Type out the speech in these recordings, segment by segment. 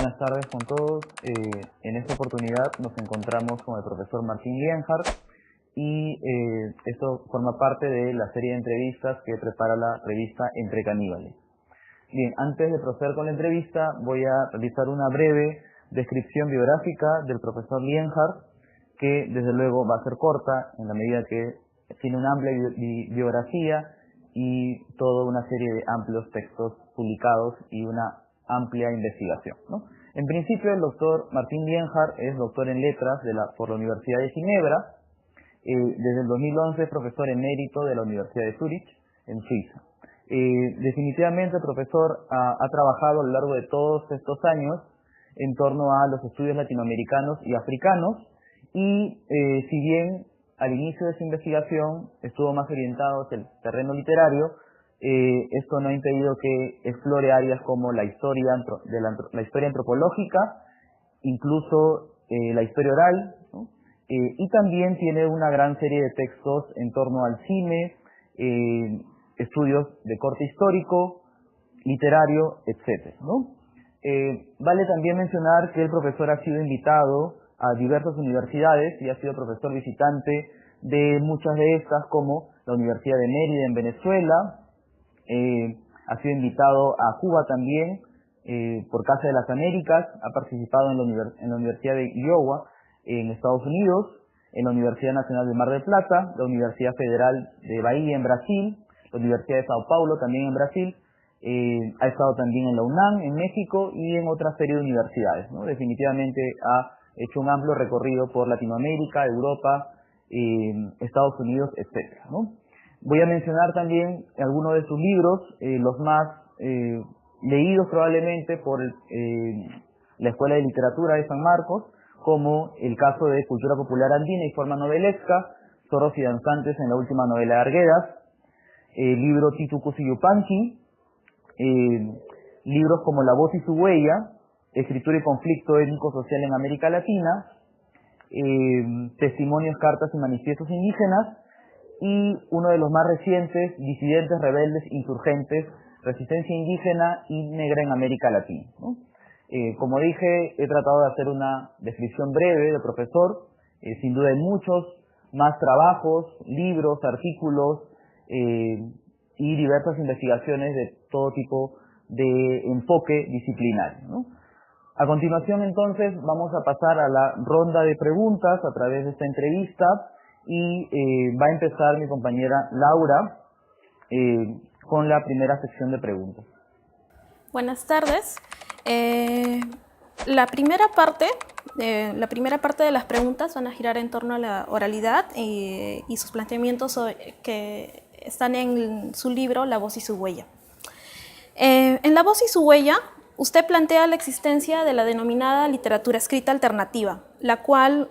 buenas tardes con todos. En esta oportunidad nos encontramos con el profesor Martín Lienhart y esto forma parte de la serie de entrevistas que prepara la revista Entre Caníbales. Bien, antes de proceder con la entrevista voy a realizar una breve descripción biográfica del profesor Lienhart, que desde luego va a ser corta en la medida que tiene una amplia biografía y toda una serie de amplios textos publicados y una amplia investigación, ¿no? En principio, el doctor Martín Lienhart es doctor en letras por la Universidad de Ginebra. Desde el 2011 es profesor emérito de la Universidad de Zúrich, en Suiza. Definitivamente el profesor ha trabajado a lo largo de todos estos años en torno a los estudios latinoamericanos y africanos, y si bien al inicio de su investigación estuvo más orientado hacia el terreno literario, esto no ha impedido que explore áreas como la historia antropológica, incluso la historia oral, ¿no? Y también tiene una gran serie de textos en torno al cine, estudios de corte histórico, literario, etc., ¿no? Vale también mencionar que el profesor ha sido invitado a diversas universidades y ha sido profesor visitante de muchas de estas, como la Universidad de Mérida en Venezuela. Ha sido invitado a Cuba también por Casa de las Américas. Ha participado en la Universidad de Iowa en Estados Unidos, en la Universidad Nacional de Mar del Plata, la Universidad Federal de Bahía en Brasil, la Universidad de Sao Paulo también en Brasil. Ha estado también en la UNAM en México y en otra serie de universidades, ¿no? Definitivamente ha hecho un amplio recorrido por Latinoamérica, Europa, Estados Unidos, etcétera, ¿no? Voy a mencionar también algunos de sus libros, los más leídos probablemente por la Escuela de Literatura de San Marcos, como el caso de Cultura Popular Andina y Forma Novelesca, Zorros y Danzantes en la última novela de Arguedas, el libro Titu Cusi Yupanqui, libros como La Voz y su Huella, Escritura y Conflicto Étnico-Social en América Latina, Testimonios, Cartas y Manifiestos Indígenas, y uno de los más recientes, Disidentes, Rebeldes, Insurgentes, Resistencia Indígena y Negra en América Latina, ¿no? Como dije, he tratado de hacer una descripción breve del profesor. Sin duda hay muchos más trabajos, libros, artículos y diversas investigaciones de todo tipo de enfoque disciplinario, ¿no? A continuación, entonces, vamos a pasar a la ronda de preguntas a través de esta entrevista y va a empezar mi compañera Laura con la primera sección de preguntas. Buenas tardes. La primera parte de las preguntas van a girar en torno a la oralidad y sus planteamientos que están en su libro La Voz y su Huella. En La Voz y su Huella, usted plantea la existencia de la denominada literatura escrita alternativa, la cual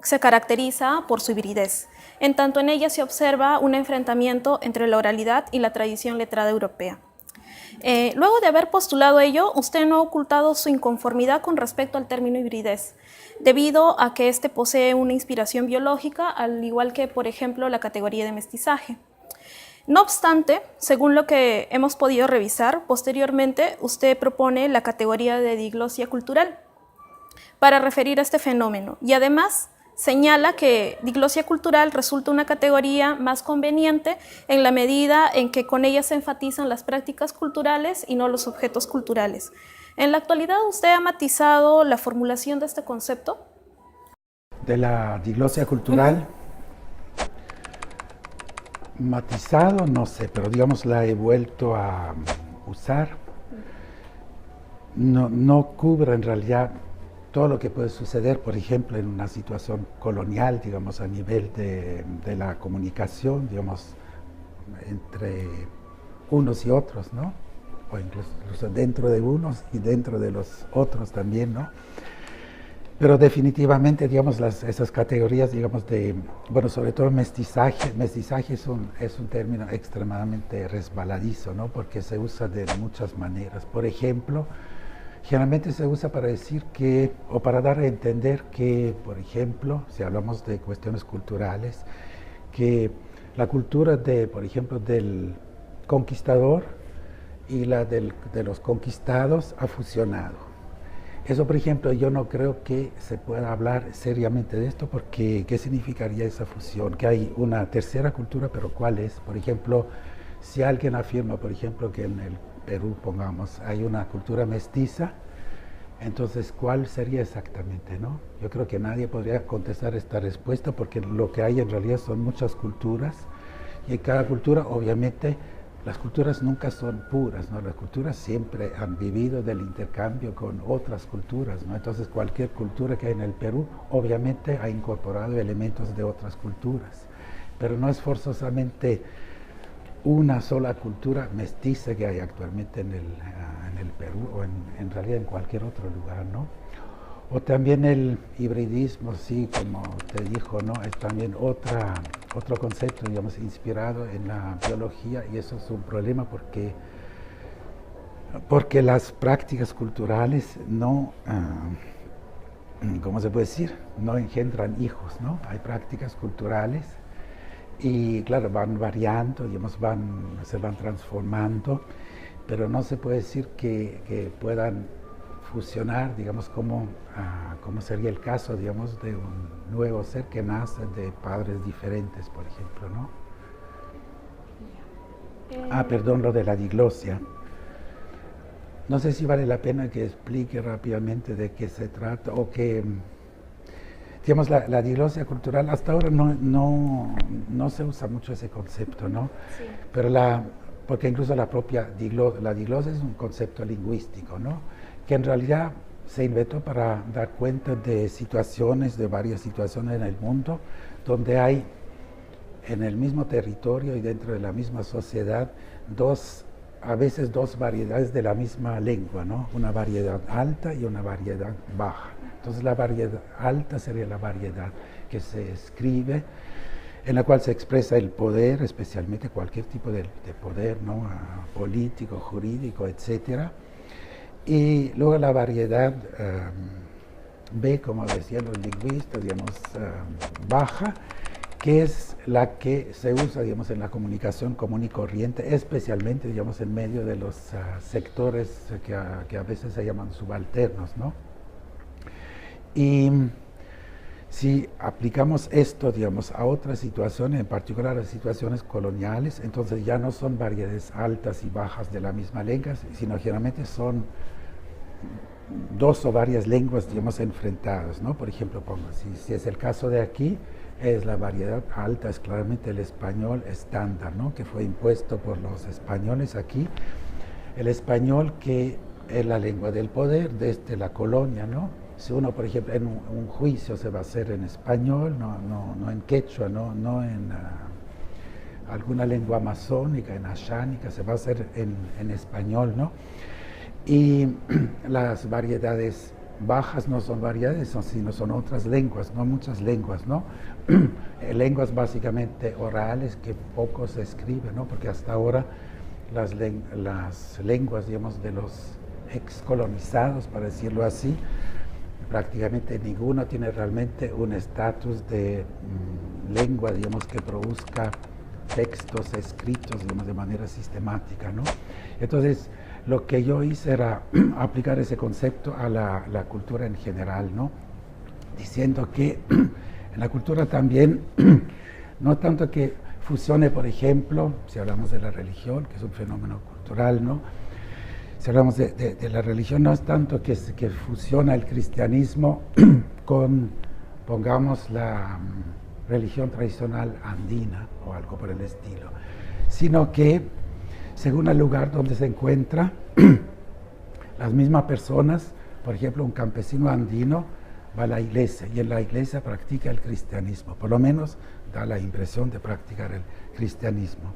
se caracteriza por su hibridez. En tanto, en ella se observa un enfrentamiento entre la oralidad y la tradición letrada europea. Luego de haber postulado ello, usted no ha ocultado su inconformidad con respecto al término hibridez, debido a que éste posee una inspiración biológica, al igual que, por ejemplo, la categoría de mestizaje. No obstante, según lo que hemos podido revisar, posteriormente usted propone la categoría de diglosia cultural para referir a este fenómeno, y además señala que diglosia cultural resulta una categoría más conveniente en la medida en que con ella se enfatizan las prácticas culturales y no los objetos culturales. En la actualidad, ¿usted ha matizado la formulación de este concepto? De la diglosia cultural, matizado, no sé, pero digamos la he vuelto a usar. No cubre en realidad todo lo que puede suceder, por ejemplo, en una situación colonial, digamos, a nivel de la comunicación, digamos, entre unos y otros, ¿no? O incluso dentro de unos y dentro de los otros también, ¿no? Pero definitivamente, digamos, esas categorías, digamos, bueno, sobre todo mestizaje es un término extremadamente resbaladizo, ¿no? Porque se usa de muchas maneras. Por ejemplo, generalmente se usa para decir que, o para dar a entender que, por ejemplo, si hablamos de cuestiones culturales, que la cultura por ejemplo, del conquistador y la de los conquistados ha fusionado. Eso, por ejemplo, yo no creo que se pueda hablar seriamente de esto, porque ¿qué significaría esa fusión? Que hay una tercera cultura, pero ¿cuál es? Por ejemplo, si alguien afirma, por ejemplo, que en el Perú, pongamos, hay una cultura mestiza, entonces, ¿cuál sería exactamente, no? Yo creo que nadie podría contestar esta respuesta, porque lo que hay en realidad son muchas culturas, y en cada cultura, obviamente, las culturas nunca son puras, ¿no? Las culturas siempre han vivido del intercambio con otras culturas, ¿no? Entonces, cualquier cultura que hay en el Perú, obviamente, ha incorporado elementos de otras culturas, pero no es forzosamente una sola cultura mestiza que hay actualmente en el Perú, o en realidad en cualquier otro lugar, ¿no? O también el hibridismo, sí, como te dijo, ¿no? Es también otro concepto, digamos, inspirado en la biología, y eso es un problema porque las prácticas culturales no, ¿cómo se puede decir? No engendran hijos, ¿no? Hay prácticas culturales y, claro, van variando, digamos, se van transformando, pero no se puede decir que puedan fusionar, digamos, como sería el caso, digamos, de un nuevo ser que nace de padres diferentes, por ejemplo, ¿no? Perdón, lo de la diglosia. No sé si vale la pena que explique rápidamente de qué se trata, o que, digamos, la diglosia cultural, hasta ahora no se usa mucho ese concepto, ¿no? Sí. Pero porque incluso la diglosia es un concepto lingüístico, ¿no? Que en realidad se inventó para dar cuenta de varias situaciones en el mundo, donde hay en el mismo territorio y dentro de la misma sociedad a veces dos variedades de la misma lengua, ¿no? Una variedad alta y una variedad baja. Entonces la variedad alta sería la variedad que se escribe, en la cual se expresa el poder, especialmente cualquier tipo de poder, ¿no? Político, jurídico, etcétera. Y luego la variedad B, como decían los lingüistas, digamos, baja, que es la que se usa, digamos, en la comunicación común y corriente, especialmente, digamos, en medio de los sectores que a veces se llaman subalternos, ¿no? Y si aplicamos esto, digamos, a otras situaciones, en particular a situaciones coloniales, entonces ya no son variedades altas y bajas de la misma lengua, sino generalmente son dos o varias lenguas, digamos, enfrentadas, ¿no? Por ejemplo, si es el caso de aquí, es la variedad alta, es claramente el español estándar, ¿no? Que fue impuesto por los españoles aquí, el español que es la lengua del poder desde la colonia, ¿no? Si uno, por ejemplo, en un juicio se va a hacer en español, no en quechua, no en alguna lengua amazónica, en ashánica, se va a hacer en español, ¿no? Y las variedades bajas no son variedades, sino son otras lenguas, no muchas lenguas, ¿no? Lenguas básicamente orales que poco se escribe, ¿no? Porque hasta ahora las lenguas, digamos, de los excolonizados, para decirlo así, prácticamente ninguno tiene realmente un estatus de lengua, digamos, que produzca textos escritos, digamos, de manera sistemática, ¿no? Entonces, lo que yo hice era aplicar ese concepto a la cultura en general, ¿no? Diciendo que en la cultura también, no tanto que fusione, por ejemplo, si hablamos de la religión, que es un fenómeno cultural, ¿no? Si hablamos de la religión, no es tanto que fusiona el cristianismo con, pongamos, la religión tradicional andina o algo por el estilo, sino que según el lugar donde se encuentra, las mismas personas, por ejemplo, un campesino andino va a la iglesia y en la iglesia practica el cristianismo, por lo menos da la impresión de practicar el cristianismo,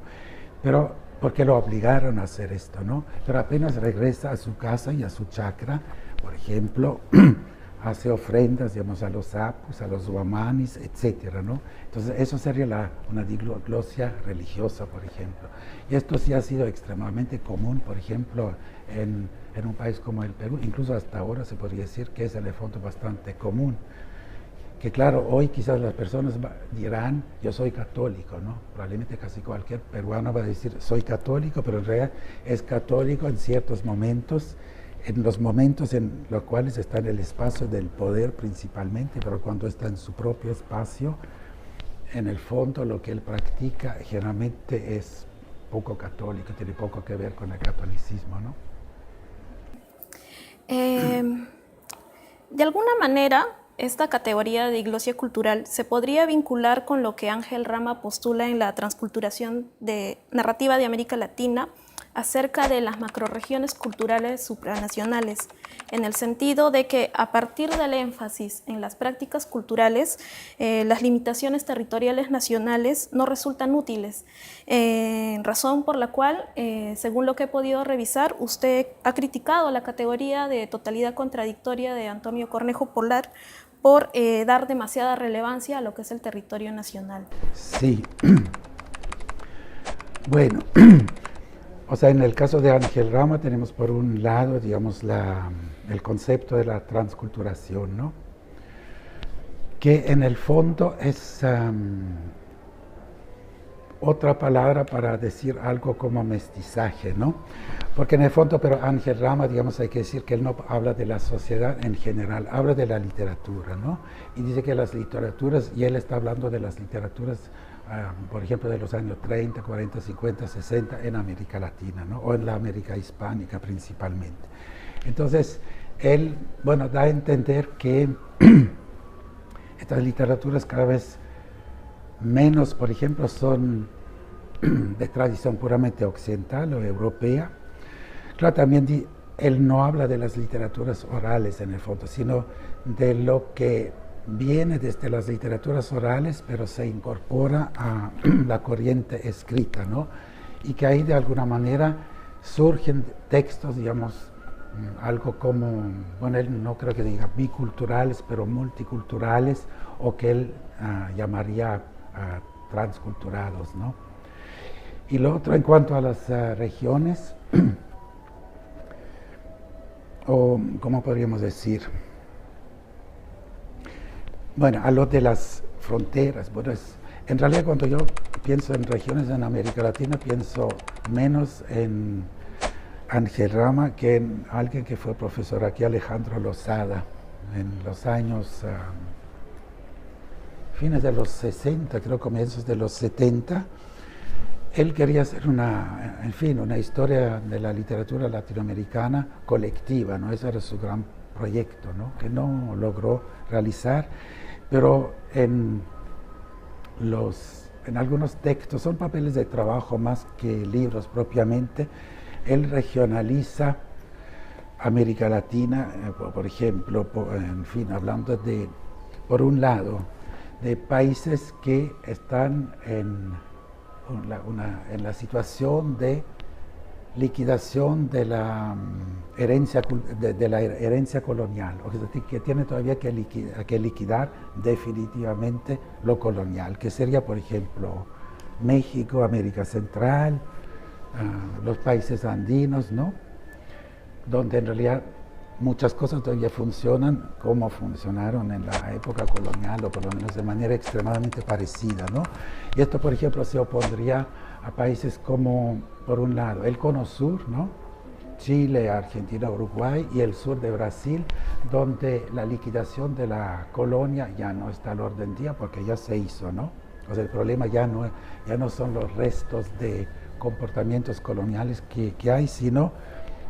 pero porque lo obligaron a hacer esto, ¿no? Pero apenas regresa a su casa y a su chacra, por ejemplo, hace ofrendas, digamos, a los apus, a los huamanis, etcétera, ¿no? Entonces, eso sería una diglosia religiosa, por ejemplo. Y esto sí ha sido extremadamente común, por ejemplo, en un país como el Perú, incluso hasta ahora se podría decir que es en el fondo bastante común. Que claro, hoy quizás las personas dirán, yo soy católico, ¿no? Probablemente casi cualquier peruano va a decir, soy católico, pero en realidad es católico en ciertos momentos, en los momentos en los cuales está en el espacio del poder principalmente, pero cuando está en su propio espacio, en el fondo lo que él practica generalmente es poco católico, tiene poco que ver con el catolicismo, ¿no? De alguna manera, esta categoría de diglosia cultural se podría vincular con lo que Ángel Rama postula en la transculturación de narrativa de América Latina acerca de las macrorregiones culturales supranacionales, en el sentido de que a partir del énfasis en las prácticas culturales, las limitaciones territoriales nacionales no resultan útiles, razón por la cual, según lo que he podido revisar, usted ha criticado la categoría de totalidad contradictoria de Antonio Cornejo Polar por dar demasiada relevancia a lo que es el territorio nacional. Sí. Bueno, o sea, en el caso de Ángel Rama tenemos por un lado, digamos, el concepto de la transculturación, ¿no? Que en el fondo es otra palabra para decir algo como mestizaje, ¿no? Porque en el fondo, pero Ángel Rama, digamos, hay que decir que él no habla de la sociedad en general, habla de la literatura, ¿no? Y dice que las literaturas, y él está hablando de las literaturas, por ejemplo, de los años 30, 40, 50, 60 en América Latina, ¿no? O en la América hispánica principalmente. Entonces, él, bueno, da a entender que estas literaturas cada vez menos, por ejemplo, son de tradición puramente occidental o europea. Claro, también él no habla de las literaturas orales en el fondo, sino de lo que viene desde las literaturas orales, pero se incorpora a la corriente escrita, ¿no? Y que ahí de alguna manera surgen textos, digamos, algo como, bueno, él no creo que diga biculturales, pero multiculturales, o que él llamaría transculturados, ¿no? Y lo otro en cuanto a las regiones, o ¿cómo podríamos decir? Bueno, a lo de las fronteras, bueno, en realidad cuando yo pienso en regiones en América Latina, pienso menos en Ángel Rama que en alguien que fue profesor aquí, Alejandro Lozada, en los años, fines de los 60, creo comienzos de los 70. Él quería hacer una historia de la literatura latinoamericana colectiva, ¿no? Ese era su gran proyecto, ¿no? Que no logró realizar, pero en algunos textos, son papeles de trabajo más que libros propiamente, él regionaliza América Latina, por ejemplo, hablando de, por un lado, de países que están en la situación de liquidación de la herencia colonial, o sea, que tiene todavía que liquidar definitivamente lo colonial, que sería, por ejemplo, México, América Central, los países andinos, ¿no? Donde en realidad muchas cosas todavía funcionan como funcionaron en la época colonial, o por lo menos de manera extremadamente parecida, ¿no? Y esto, por ejemplo, se opondría a países como, por un lado, el cono sur, ¿no? Chile, Argentina, Uruguay, y el sur de Brasil, donde la liquidación de la colonia ya no está al orden del día porque ya se hizo, ¿no? O sea, el problema ya no son los restos de comportamientos coloniales que hay, sino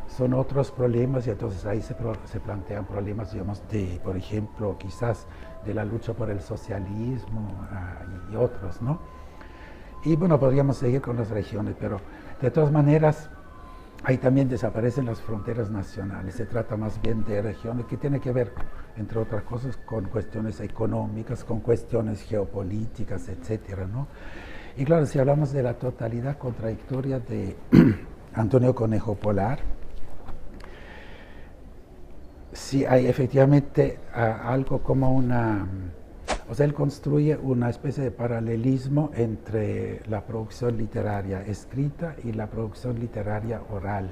son otros problemas, y entonces ahí se plantean problemas, digamos, por ejemplo, quizás de la lucha por el socialismo y otros, ¿no? Y bueno, podríamos seguir con las regiones, pero de todas maneras, ahí también desaparecen las fronteras nacionales. Se trata más bien de regiones que tienen que ver, entre otras cosas, con cuestiones económicas, con cuestiones geopolíticas, etcétera, ¿no? Y claro, si hablamos de la totalidad contradictoria de Antonio Cornejo Polar, sí hay efectivamente algo como o sea, él construye una especie de paralelismo entre la producción literaria escrita y la producción literaria oral.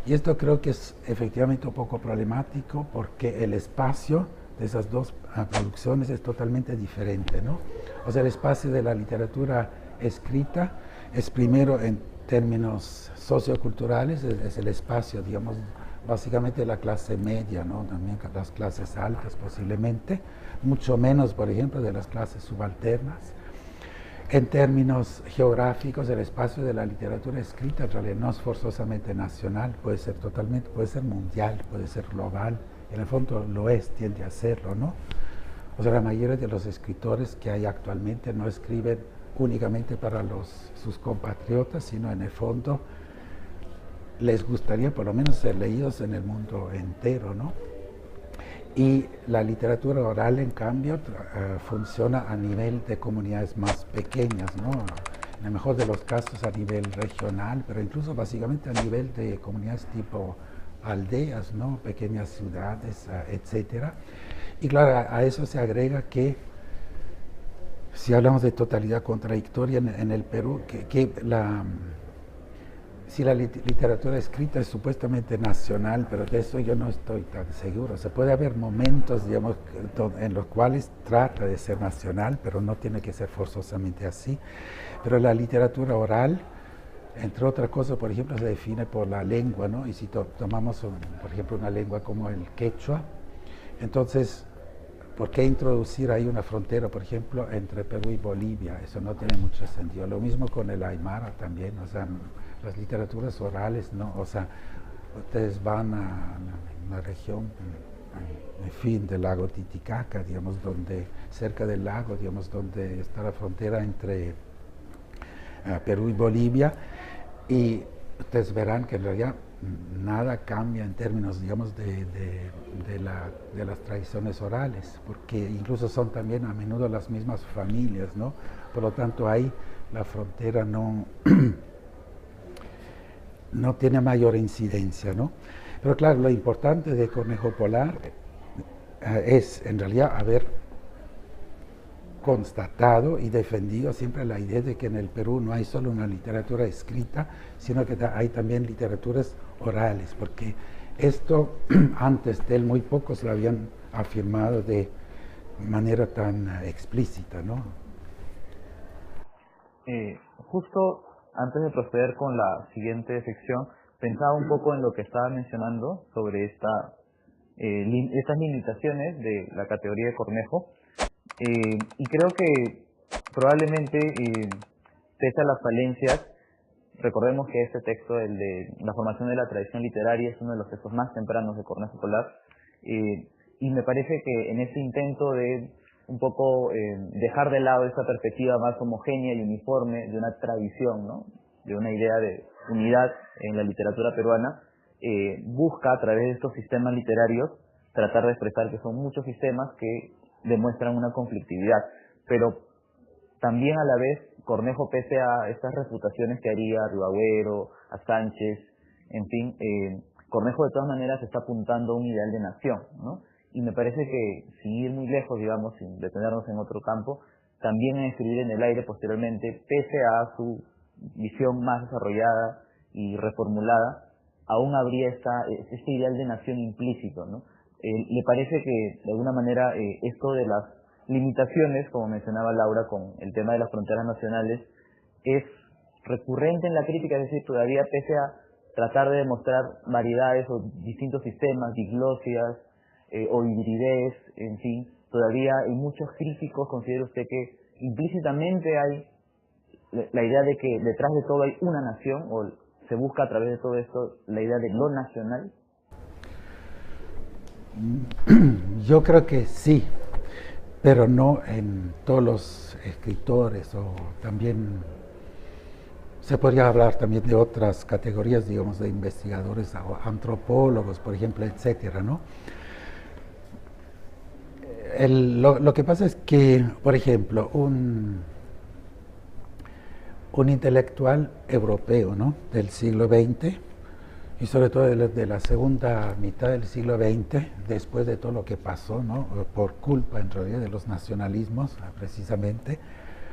Y esto creo que es efectivamente un poco problemático porque el espacio de esas dos producciones es totalmente diferente, ¿no? O sea, el espacio de la literatura escrita es primero en términos socioculturales, es el espacio, digamos, básicamente la clase media, ¿no? También las clases altas posiblemente, mucho menos, por ejemplo, de las clases subalternas. En términos geográficos, el espacio de la literatura escrita en realidad no es forzosamente nacional, puede ser totalmente, puede ser mundial, puede ser global, en el fondo lo es, tiende a serlo, ¿no? O sea, la mayoría de los escritores que hay actualmente no escriben únicamente para sus compatriotas, sino en el fondo les gustaría por lo menos ser leídos en el mundo entero, ¿no? Y la literatura oral, en cambio, funciona a nivel de comunidades más pequeñas, ¿no? En el mejor de los casos a nivel regional, pero incluso básicamente a nivel de comunidades tipo aldeas, ¿no? Pequeñas ciudades, etcétera. Y claro, a eso se agrega que, si hablamos de totalidad contradictoria en el Perú, si la literatura escrita es supuestamente nacional, pero de eso yo no estoy tan seguro. Se puede haber momentos, digamos, en los cuales trata de ser nacional, pero no tiene que ser forzosamente así. Pero la literatura oral, entre otras cosas, por ejemplo, se define por la lengua, ¿no? Y si tomamos, por ejemplo, una lengua como el quechua, entonces, ¿por qué introducir ahí una frontera, por ejemplo, entre Perú y Bolivia? Eso no tiene mucho sentido. Lo mismo con el aymara también, o sea, las literaturas orales, ¿no? O sea, ustedes van a una región, en fin, del lago Titicaca, digamos, cerca del lago, digamos, donde está la frontera entre Perú y Bolivia, y ustedes verán que en realidad nada cambia en términos, digamos, de las tradiciones orales, porque incluso son también a menudo las mismas familias, ¿no? Por lo tanto, ahí la frontera no tiene mayor incidencia, ¿no? Pero claro, lo importante de Cornejo Polar es en realidad haber constatado y defendido siempre la idea de que en el Perú no hay solo una literatura escrita, sino que hay también literaturas orales, porque esto antes de él muy pocos lo habían afirmado de manera tan explícita, ¿no? Justo antes de proceder con la siguiente sección, pensaba un poco en lo que estaba mencionando sobre estas limitaciones de la categoría de Cornejo, y creo que probablemente, pese a las falencias, recordemos que este texto, el de la formación de la tradición literaria, es uno de los textos más tempranos de Cornejo Polar, y me parece que en ese intento de un poco dejar de lado esa perspectiva más homogénea y uniforme de una tradición, ¿no? De una idea de unidad en la literatura peruana, busca a través de estos sistemas literarios tratar de expresar que son muchos sistemas que demuestran una conflictividad, pero también a la vez Cornejo, pese a estas refutaciones que haría a Ribagüero, a Sánchez, en fin, Cornejo de todas maneras está apuntando a un ideal de nación, ¿no? Y me parece que, sin ir muy lejos, digamos, sin detenernos en otro campo, también en Escribir en el aire posteriormente, pese a su visión más desarrollada y reformulada, aún habría este ideal de nación implícito, ¿no? ¿Le parece que, de alguna manera, esto de las limitaciones, como mencionaba Laura con el tema de las fronteras nacionales, es recurrente en la crítica? Es decir, todavía pese a tratar de demostrar variedades o distintos sistemas, diglosias o hibridez, en fin, todavía hay muchos críticos. ¿Considera usted que implícitamente hay la idea de que detrás de todo hay una nación, o se busca a través de todo esto la idea de lo nacional? Yo creo que sí, pero no en todos los escritores, o también se podría hablar también de otras categorías, digamos, de investigadores o antropólogos, por ejemplo, etcétera, ¿no? Lo que pasa es que, por ejemplo, un intelectual europeo, ¿no?, del siglo XX, y sobre todo de la segunda mitad del siglo XX, después de todo lo que pasó, ¿no?, por culpa en realidad de los nacionalismos, precisamente,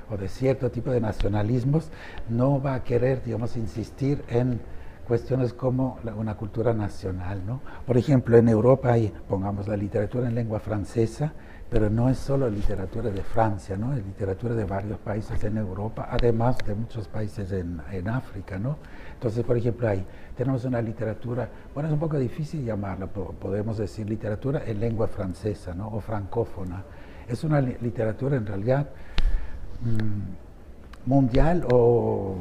o de cierto tipo de nacionalismos, no va a querer, digamos, insistir en cuestiones como una cultura nacional, ¿no? Por ejemplo, en Europa hay, pongamos, la literatura en lengua francesa, pero no es solo literatura de Francia, ¿no? Es literatura de varios países en Europa, además de muchos países en África, ¿no? Entonces, por ejemplo, tenemos una literatura, bueno, es un poco difícil llamarla, podemos decir literatura en lengua francesa, ¿no? O francófona. Es una literatura en realidad mundial o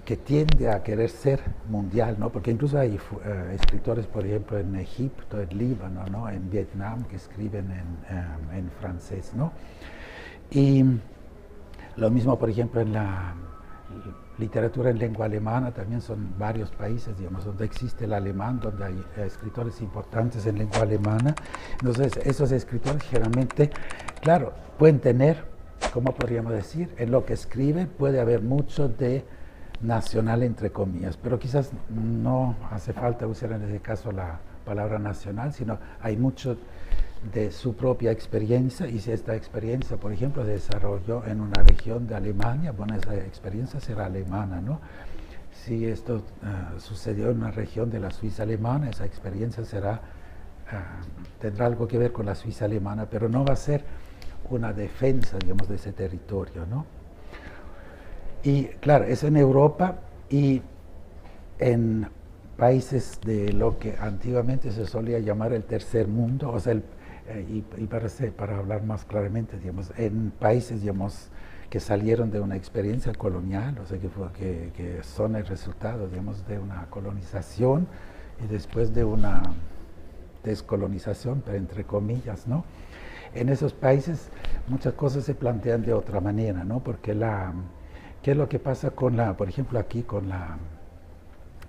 que tiende a querer ser mundial, ¿no? Porque incluso hay escritores, por ejemplo, en Egipto, en Líbano, ¿no? En Vietnam, que escriben en francés, ¿no? Y lo mismo, por ejemplo, en la literatura en lengua alemana, también son varios países, digamos, donde existe el alemán, donde hay escritores importantes en lengua alemana. Entonces, esos escritores generalmente, claro, pueden tener, ¿cómo podríamos decir? En lo que escriben puede haber mucho de nacional, entre comillas, pero quizás no hace falta usar en ese caso la palabra nacional, sino hay mucho de su propia experiencia, y si esta experiencia, por ejemplo, se desarrolló en una región de Alemania, bueno, esa experiencia será alemana, ¿no? Si esto sucedió en una región de la Suiza alemana, esa experiencia tendrá algo que ver con la Suiza alemana, pero no va a ser una defensa, digamos, de ese territorio, ¿no? Y claro, es en Europa y en países de lo que antiguamente se solía llamar el tercer mundo, o sea, para hablar más claramente, digamos, en países, digamos, que salieron de una experiencia colonial, o sea, que son el resultado, digamos, de una colonización y después de una descolonización, pero entre comillas, ¿no? En esos países muchas cosas se plantean de otra manera, ¿no? Porque ¿qué es lo que pasa por ejemplo, aquí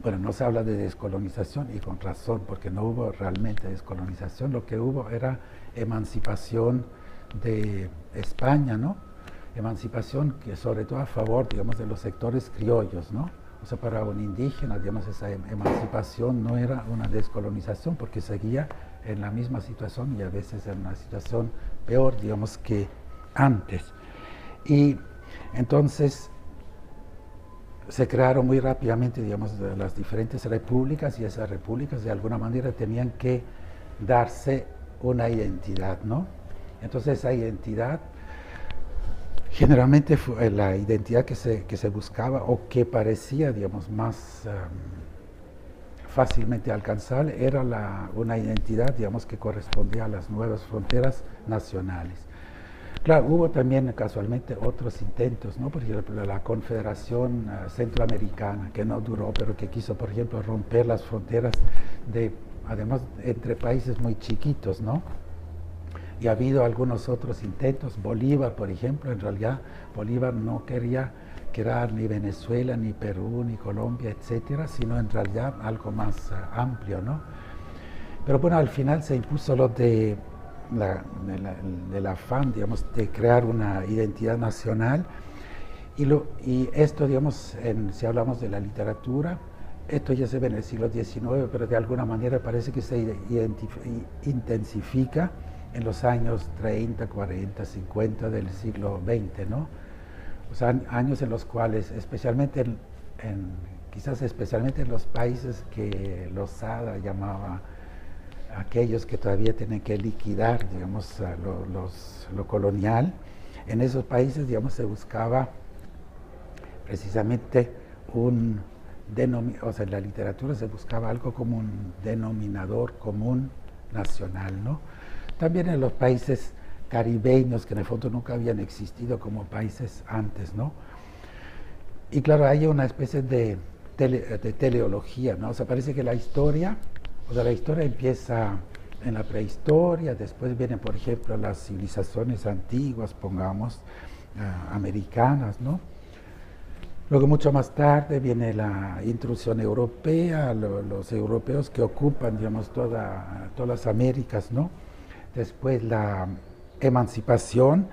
bueno, no se habla de descolonización y con razón, porque no hubo realmente descolonización, lo que hubo era emancipación de España, ¿no? Emancipación que sobre todo a favor, digamos, de los sectores criollos, ¿no? O sea, para un indígena, digamos, esa emancipación no era una descolonización, porque seguía en la misma situación y a veces en una situación peor, digamos, que antes. Y entonces se crearon muy rápidamente, digamos, las diferentes repúblicas, y esas repúblicas de alguna manera tenían que darse una identidad, ¿no? Entonces esa identidad generalmente fue la identidad que se buscaba o que parecía, digamos, más fácilmente alcanzable, era una identidad, digamos, que correspondía a las nuevas fronteras nacionales. Claro, hubo también casualmente otros intentos, ¿no? Por ejemplo, la Confederación Centroamericana, que no duró, pero que quiso, por ejemplo, romper las fronteras además, entre países muy chiquitos, ¿no? Y ha habido algunos otros intentos. Bolívar, por ejemplo, en realidad Bolívar no quería crear ni Venezuela, ni Perú, ni Colombia, etcétera, sino en realidad algo más amplio, ¿no? Pero bueno, al final se impuso lo del afán, digamos, de crear una identidad nacional, y esto, digamos, si hablamos de la literatura, esto ya se ve en el siglo XIX, pero de alguna manera parece que se intensifica en los años 30, 40, 50 del siglo XX, ¿no? O sea, años en los cuales, quizás especialmente en los países que Lozada llamaba aquellos que todavía tienen que liquidar, digamos, lo colonial, en esos países, digamos, se buscaba precisamente o sea, en la literatura se buscaba algo como un denominador común nacional, ¿no? También en los países caribeños, que en el fondo nunca habían existido como países antes, ¿no? Y claro, hay una especie de teleología, ¿no? O sea, parece que la historia empieza en la prehistoria, después vienen, por ejemplo, las civilizaciones antiguas, pongamos, americanas, ¿no? Luego, mucho más tarde, viene la intrusión europea, los europeos que ocupan, digamos, todas las Américas, ¿no? Después la emancipación,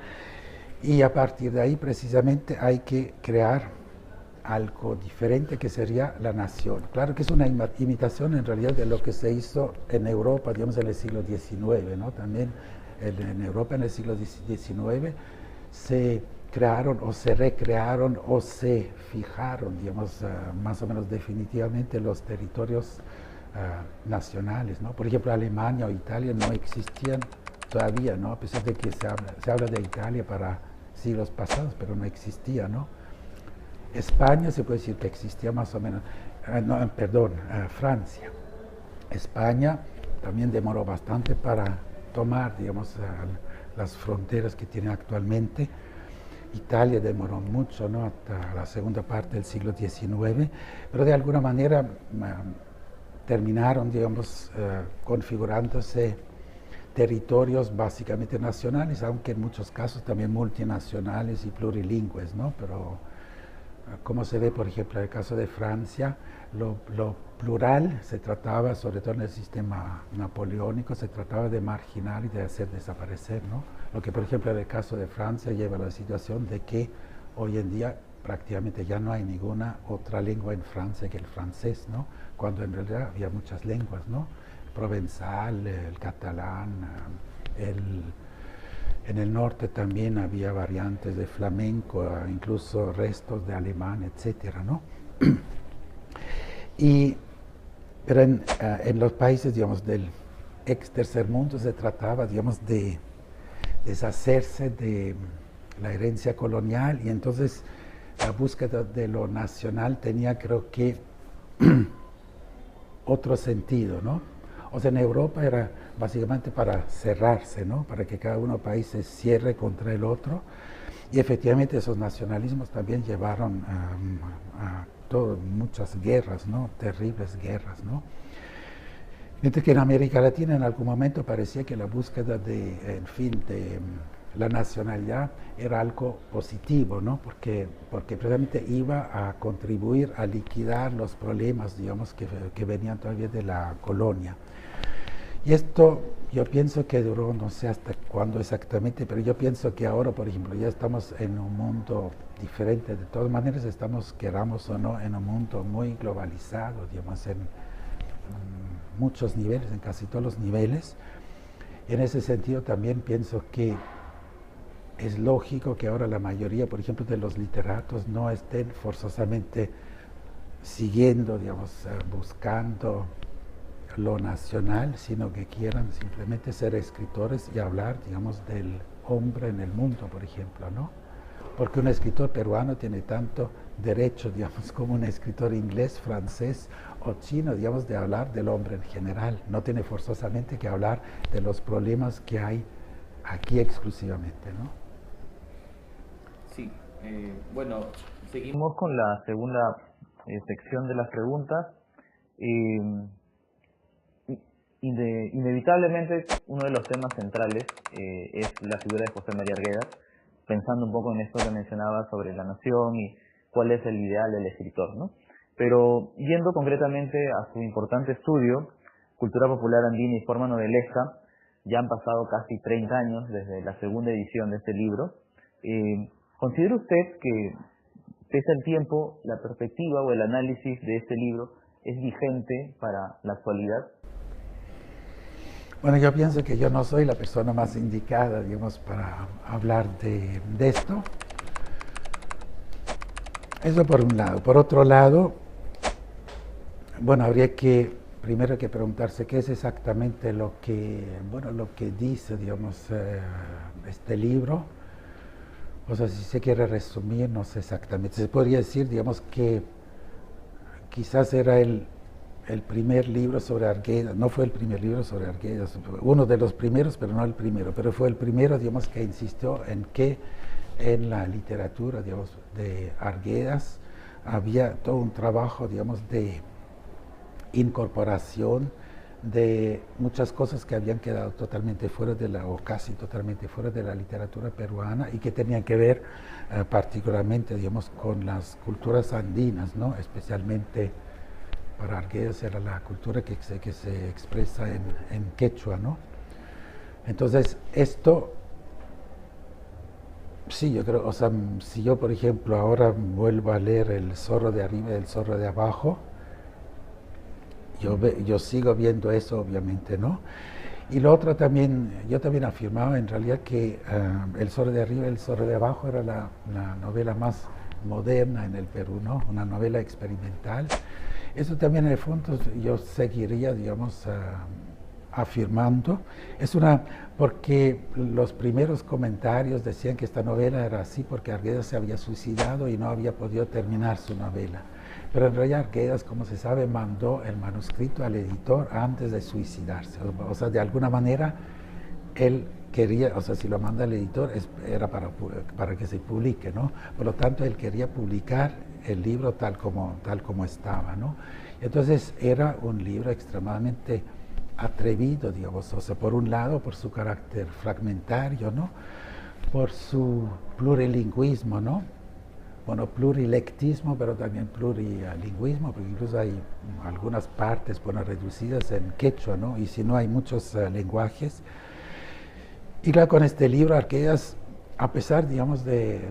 y a partir de ahí precisamente hay que crear algo diferente que sería la nación. Claro que es una imitación en realidad de lo que se hizo en Europa, digamos, en el siglo XIX, ¿no? También en Europa en el siglo XIX se crearon o se recrearon o se fijaron, digamos, más o menos definitivamente los territorios nacionales, ¿no? Por ejemplo, Alemania o Italia no existían todavía, ¿no? A pesar de que se habla de Italia para siglos pasados, pero no existía, ¿no? España se puede decir que existía más o menos, Francia. España también demoró bastante para tomar, digamos, las fronteras que tiene actualmente. Italia demoró mucho, ¿no? Hasta la segunda parte del siglo XIX, pero de alguna manera terminaron, digamos, configurándose territorios básicamente nacionales, aunque en muchos casos también multinacionales y plurilingües, ¿no? Pero como se ve, por ejemplo, en el caso de Francia, lo plural se trataba, sobre todo en el sistema napoleónico, se trataba de marginar y de hacer desaparecer, ¿no? Lo que, por ejemplo, en el caso de Francia lleva a la situación de que hoy en día prácticamente ya no hay ninguna otra lengua en Francia que el francés, ¿no? Cuando en realidad había muchas lenguas, ¿no? Provenzal, el catalán, en el norte también había variantes de flamenco, incluso restos de alemán, etcétera, ¿no? Pero en los países, digamos, del ex tercer mundo se trataba, digamos, de deshacerse de la herencia colonial, y entonces la búsqueda de lo nacional tenía, creo que, otro sentido, ¿no? O sea, en Europa era básicamente para cerrarse, ¿no? Para que cada país se cierre contra el otro, y efectivamente esos nacionalismos también llevaron a muchas guerras, ¿no? Terribles guerras, ¿no? Mientras que en América Latina en algún momento parecía que la búsqueda de la nacionalidad era algo positivo, ¿no? Porque precisamente iba a contribuir a liquidar los problemas, digamos, que venían todavía de la colonia. Y esto yo pienso que duró, no sé hasta cuándo exactamente, pero yo pienso que ahora, por ejemplo, ya estamos en un mundo diferente. De todas maneras, estamos, queramos o no, en un mundo muy globalizado, digamos, en muchos niveles, en casi todos los niveles. En ese sentido también pienso que es lógico que ahora la mayoría, por ejemplo, de los literatos no estén forzosamente siguiendo, digamos, buscando lo nacional, sino que quieran simplemente ser escritores y hablar, digamos, del hombre en el mundo, por ejemplo, ¿no? Porque un escritor peruano tiene tanto derecho, digamos, como un escritor inglés, francés o chino, digamos, de hablar del hombre en general. No tiene forzosamente que hablar de los problemas que hay aquí exclusivamente, ¿no? Sí, bueno, seguimos con la segunda sección de las preguntas. Inevitablemente uno de los temas centrales es la figura de José María Arguedas, pensando un poco en esto que mencionaba sobre la nación y cuál es el ideal del escritor, ¿no? Pero yendo concretamente a su importante estudio, Cultura Popular Andina y Forma Novelesca, ya han pasado casi 30 años desde la segunda edición de este libro. ¿Considera usted que, pese al tiempo, la perspectiva o el análisis de este libro es vigente para la actualidad? Bueno, yo pienso que yo no soy la persona más indicada, digamos, para hablar de esto. Eso por un lado. Por otro lado, bueno, habría que primero que preguntarse qué es exactamente lo que dice, digamos, este libro. O sea, si se quiere resumir, no sé exactamente. Se podría decir, digamos, que quizás era el primer libro sobre Arguedas. No fue el primer libro sobre Arguedas, uno de los primeros, pero no el primero. Pero fue el primero, digamos, que insistió en que en la literatura, digamos, de Arguedas había todo un trabajo, digamos, de incorporación de muchas cosas que habían quedado totalmente fuera o casi totalmente fuera de la literatura peruana, y que tenían que ver particularmente, digamos, con las culturas andinas, ¿no? Especialmente para Arguedas era la cultura que se expresa en quechua, ¿no? Entonces, esto, sí, yo creo, o sea, si yo, por ejemplo, ahora vuelvo a leer El zorro de arriba y El zorro de abajo, yo sigo viendo eso, obviamente, ¿no? Y lo otro también, yo también afirmaba en realidad que El zorro de arriba y El zorro de abajo era la novela más moderna en el Perú, ¿no? Una novela experimental. Eso también en el fondo yo seguiría, digamos, afirmando. Porque los primeros comentarios decían que esta novela era así porque Arguedas se había suicidado y no había podido terminar su novela. Pero en realidad Arguedas, como se sabe, mandó el manuscrito al editor antes de suicidarse. O sea, de alguna manera, él quería, o sea, si lo manda al editor era para que se publique, ¿no? Por lo tanto, él quería publicar el libro tal como estaba, ¿no? Entonces, era un libro extremadamente atrevido, digamos, o sea, por un lado, por su carácter fragmentario, ¿no? Por su plurilingüismo, ¿no? Bueno, plurilectismo, pero también plurilingüismo, porque incluso hay algunas partes, bueno, reducidas en quechua, ¿no? Y si no, hay muchos lenguajes. Y claro, con este libro, Arguedas, a pesar, digamos, de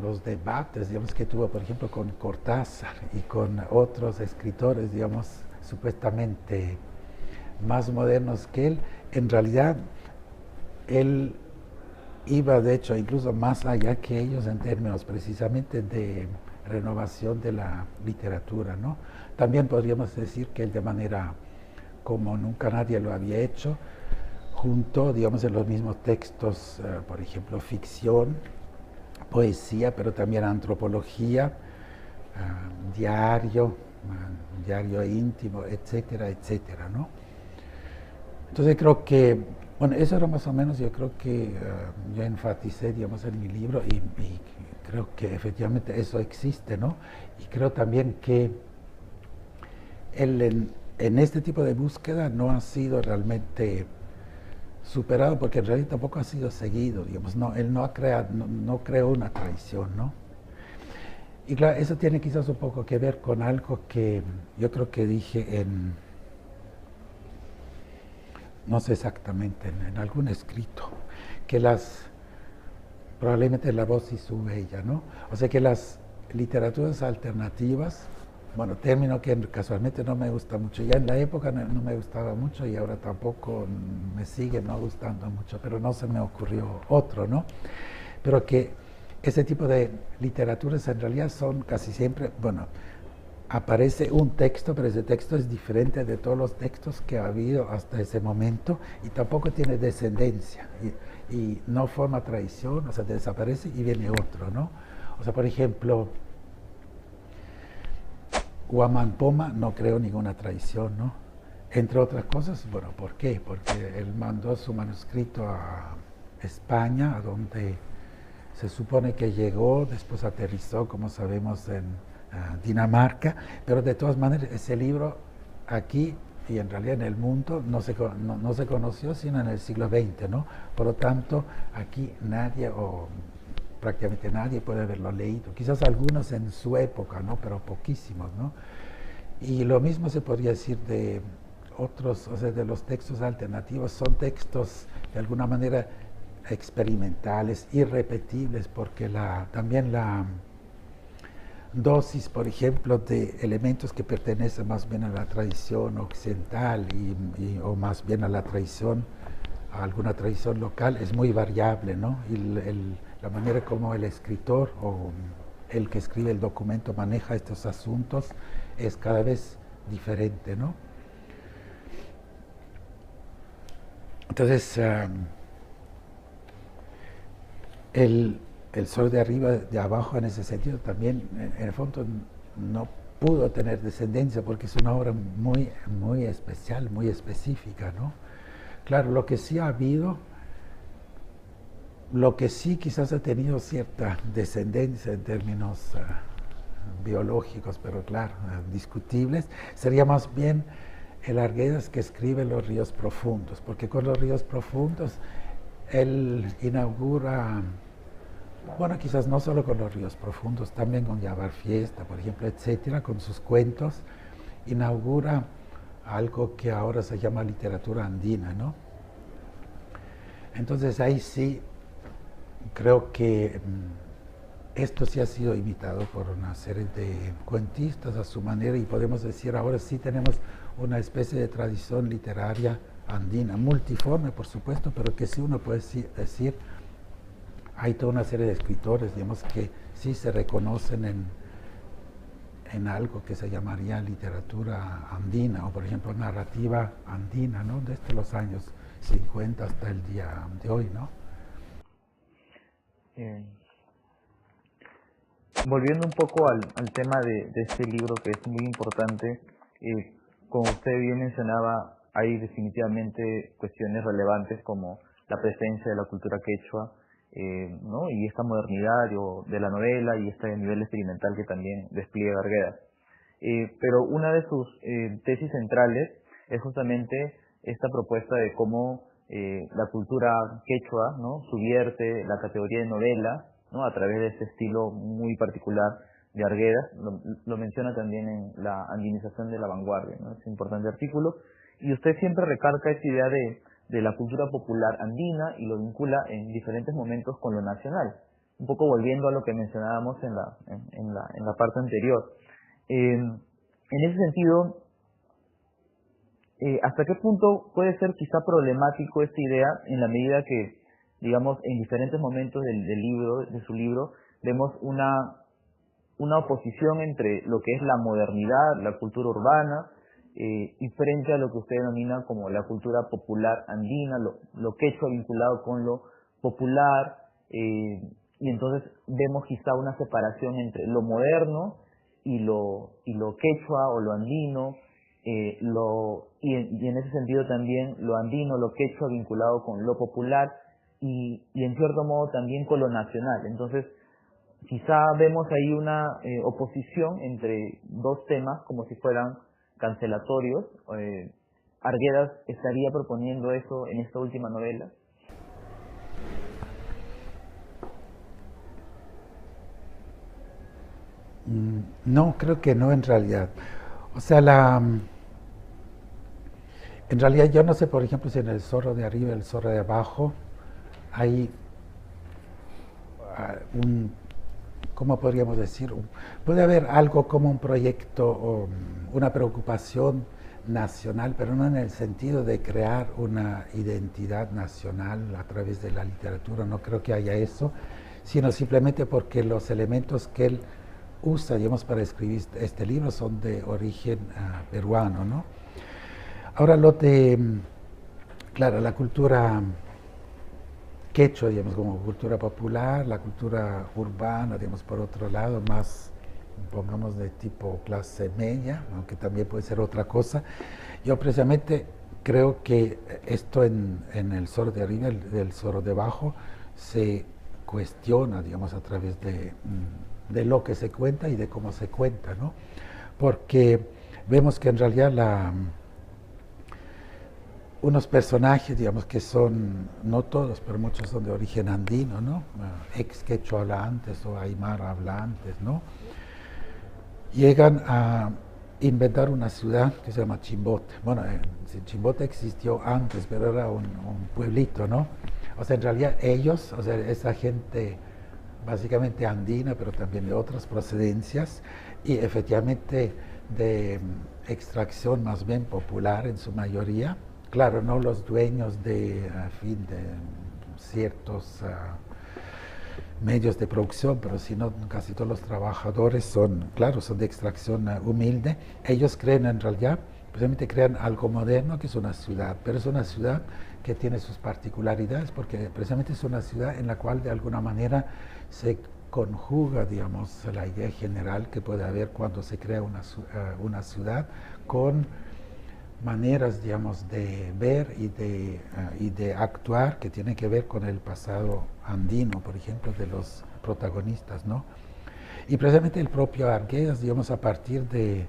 los debates, digamos, que tuvo, por ejemplo, con Cortázar y con otros escritores, digamos, supuestamente más modernos que él, en realidad él iba de hecho incluso más allá que ellos en términos precisamente de renovación de la literatura, ¿no? También podríamos decir que él de manera como nunca nadie lo había hecho, juntó, digamos, en los mismos textos, por ejemplo, ficción, poesía, pero también antropología, diario íntimo, etcétera, etcétera, ¿no? Entonces creo que, bueno, eso era más o menos, yo creo que yo enfaticé, digamos, en mi libro y creo que efectivamente eso existe, ¿no? Y creo también que él en este tipo de búsqueda no ha sido realmente superado porque en realidad tampoco ha sido seguido, digamos, no, él no creó una tradición, ¿no? Y claro, eso tiene quizás un poco que ver con algo que yo creo que dije no sé exactamente, en algún escrito, que probablemente La voz y su huella, ¿no? O sea que las literaturas alternativas, bueno, término que casualmente no me gusta mucho, ya en la época no me gustaba mucho y ahora tampoco me sigue no gustando mucho, pero no se me ocurrió otro, ¿no? Pero que ese tipo de literaturas en realidad son casi siempre, bueno, aparece un texto, pero ese texto es diferente de todos los textos que ha habido hasta ese momento y tampoco tiene descendencia y no forma tradición, o sea, desaparece y viene otro, ¿no? O sea, por ejemplo, Huamán Poma no creó ninguna tradición, ¿no? Entre otras cosas, bueno, ¿por qué? Porque él mandó su manuscrito a España, a donde se supone que llegó, después aterrizó, como sabemos, en Dinamarca, pero de todas maneras ese libro aquí y en realidad en el mundo no se conoció sino en el siglo XX, ¿no? Por lo tanto, aquí nadie o prácticamente nadie puede haberlo leído, quizás algunos en su época, ¿no? Pero poquísimos, ¿no? Y lo mismo se podría decir de otros, o sea, de los textos alternativos, son textos de alguna manera experimentales, irrepetibles, porque también la dosis, por ejemplo, de elementos que pertenecen más bien a la tradición occidental o más bien a la tradición, a alguna tradición local, es muy variable, ¿no? Y la manera como el escritor o el que escribe el documento maneja estos asuntos es cada vez diferente, ¿no? Entonces, el Sol de arriba, de abajo, en ese sentido, también, en el fondo, no pudo tener descendencia porque es una obra muy, muy especial, muy específica, ¿no? Claro, lo que sí ha habido, lo que sí quizás ha tenido cierta descendencia en términos biológicos, pero claro, discutibles, sería más bien el Arguedas que escribe Los ríos profundos, porque con Los ríos profundos él inaugura, bueno, quizás no solo con Los ríos profundos, también con Llevar fiesta, por ejemplo, etcétera, con sus cuentos, inaugura algo que ahora se llama literatura andina, ¿no? Entonces ahí sí creo que esto sí ha sido imitado por una serie de cuentistas a su manera y podemos decir ahora sí tenemos una especie de tradición literaria andina, multiforme por supuesto, pero que sí uno puede decir hay toda una serie de escritores, digamos, que sí se reconocen en algo que se llamaría literatura andina, o por ejemplo narrativa andina, ¿no? Desde los años 50 hasta el día de hoy, ¿no? Volviendo un poco al tema de este libro, que es muy importante, como usted bien mencionaba, hay definitivamente cuestiones relevantes como la presencia de la cultura quechua, ¿no? Y esta modernidad de la novela y este nivel experimental que también despliega Arguedas. Pero una de sus tesis centrales es justamente esta propuesta de cómo la cultura quechua, ¿no? Subvierte la categoría de novela, ¿no? A través de este estilo muy particular de Arguedas. Lo menciona también en la andinización de la vanguardia, ¿no? Es un importante artículo. Y usted siempre recarga esta idea de la cultura popular andina y lo vincula en diferentes momentos con lo nacional. Un poco volviendo a lo que mencionábamos en la parte anterior. En ese sentido, ¿hasta qué punto puede ser quizá problemático esta idea en la medida que, digamos, en diferentes momentos de su libro, vemos una oposición entre lo que es la modernidad, la cultura urbana, y frente a lo que usted denomina como la cultura popular andina, lo quechua vinculado con lo popular, y entonces vemos quizá una separación entre lo moderno y lo quechua o lo andino, y en ese sentido también lo andino, lo quechua vinculado con lo popular, y en cierto modo también con lo nacional. Entonces, quizá vemos ahí una oposición entre dos temas como si fueran cancelatorios. ¿Arguedas estaría proponiendo eso en esta última novela? No, creo que no en realidad. O sea, en realidad yo no sé, por ejemplo, si en El zorro de arriba y El zorro de abajo hay ¿cómo podríamos decir? Puede haber algo como un proyecto o una preocupación nacional, pero no en el sentido de crear una identidad nacional a través de la literatura, no creo que haya eso, sino simplemente porque los elementos que él usa, digamos, para escribir este libro son de origen peruano, ¿no? Ahora claro, la cultura quechua, digamos, como cultura popular, la cultura urbana, digamos, por otro lado, más, pongamos, de tipo clase media, aunque también puede ser otra cosa. Yo precisamente creo que esto en El zorro de arriba, del zorro de abajo, se cuestiona, digamos, a través de lo que se cuenta y de cómo se cuenta, ¿no? Porque vemos que en realidad unos personajes, digamos, que son, no todos, pero muchos son de origen andino, ¿no? Ex quechua hablantes o aymara hablantes, ¿no? Llegan a inventar una ciudad que se llama Chimbote. Bueno, Chimbote existió antes, pero era un pueblito, ¿no? O sea, en realidad ellos, o sea, esa gente básicamente andina, pero también de otras procedencias, y efectivamente de extracción más bien popular en su mayoría. Claro, no los dueños de ciertos medios de producción, pero sino casi todos los trabajadores son, claro, son de extracción humilde. Ellos creen en realidad, precisamente crean algo moderno que es una ciudad, pero es una ciudad que tiene sus particularidades porque precisamente es una ciudad en la cual de alguna manera se conjuga, digamos, la idea general que puede haber cuando se crea una ciudad con maneras, digamos, de ver y de actuar que tienen que ver con el pasado andino, por ejemplo, de los protagonistas, ¿no? Y precisamente el propio Arguedas, digamos, a partir de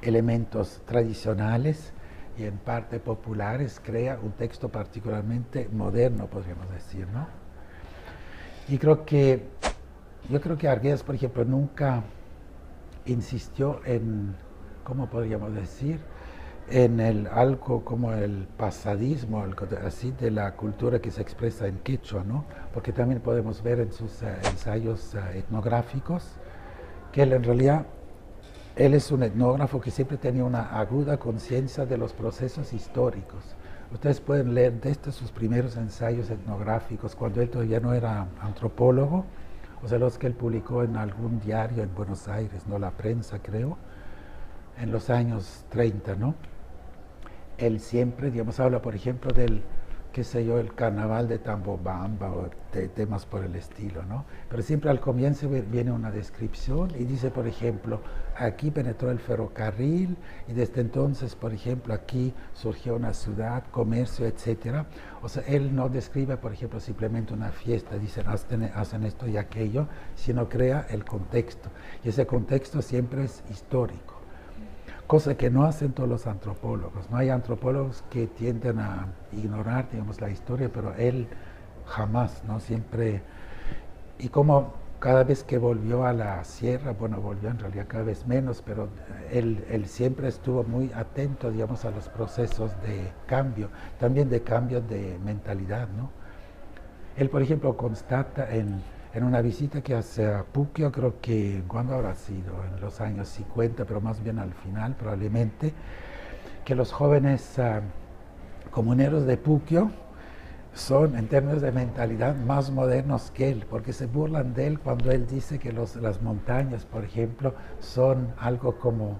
elementos tradicionales y en parte populares, crea un texto particularmente moderno, podríamos decir, ¿no? Y yo creo que Arguedas, por ejemplo, nunca insistió en, ¿cómo podríamos decir?, en algo como el pasadismo, así, de la cultura que se expresa en quechua, ¿no? Porque también podemos ver en sus ensayos etnográficos que él en realidad, él es un etnógrafo que siempre tenía una aguda conciencia de los procesos históricos. Ustedes pueden leer desde sus primeros ensayos etnográficos, cuando él todavía no era antropólogo, o sea, los que él publicó en algún diario en Buenos Aires, no la prensa creo, en los años 30, ¿no? Él siempre, digamos, habla, por ejemplo, del, qué sé yo, el carnaval de Tambobamba o de temas por el estilo, ¿no? Pero siempre al comienzo viene una descripción y dice, por ejemplo, aquí penetró el ferrocarril y desde entonces, por ejemplo, aquí surgió una ciudad, comercio, etcétera. O sea, él no describe, por ejemplo, simplemente una fiesta, dicen, hacen esto y aquello, sino crea el contexto. Y ese contexto siempre es histórico. Cosa que no hacen todos los antropólogos. No hay antropólogos que tienden a ignorar, digamos, la historia, pero él jamás, ¿no? Siempre. Y como cada vez que volvió a la sierra, bueno, volvió en realidad cada vez menos, pero él siempre estuvo muy atento, digamos, a los procesos de cambio, también de cambio de mentalidad, ¿no? Él, por ejemplo, constata en una visita que hace a Puquio, creo que, ¿cuándo habrá sido? En los años 50, pero más bien al final probablemente, que los jóvenes comuneros de Puquio son, en términos de mentalidad, más modernos que él, porque se burlan de él cuando él dice que las montañas, por ejemplo, son algo como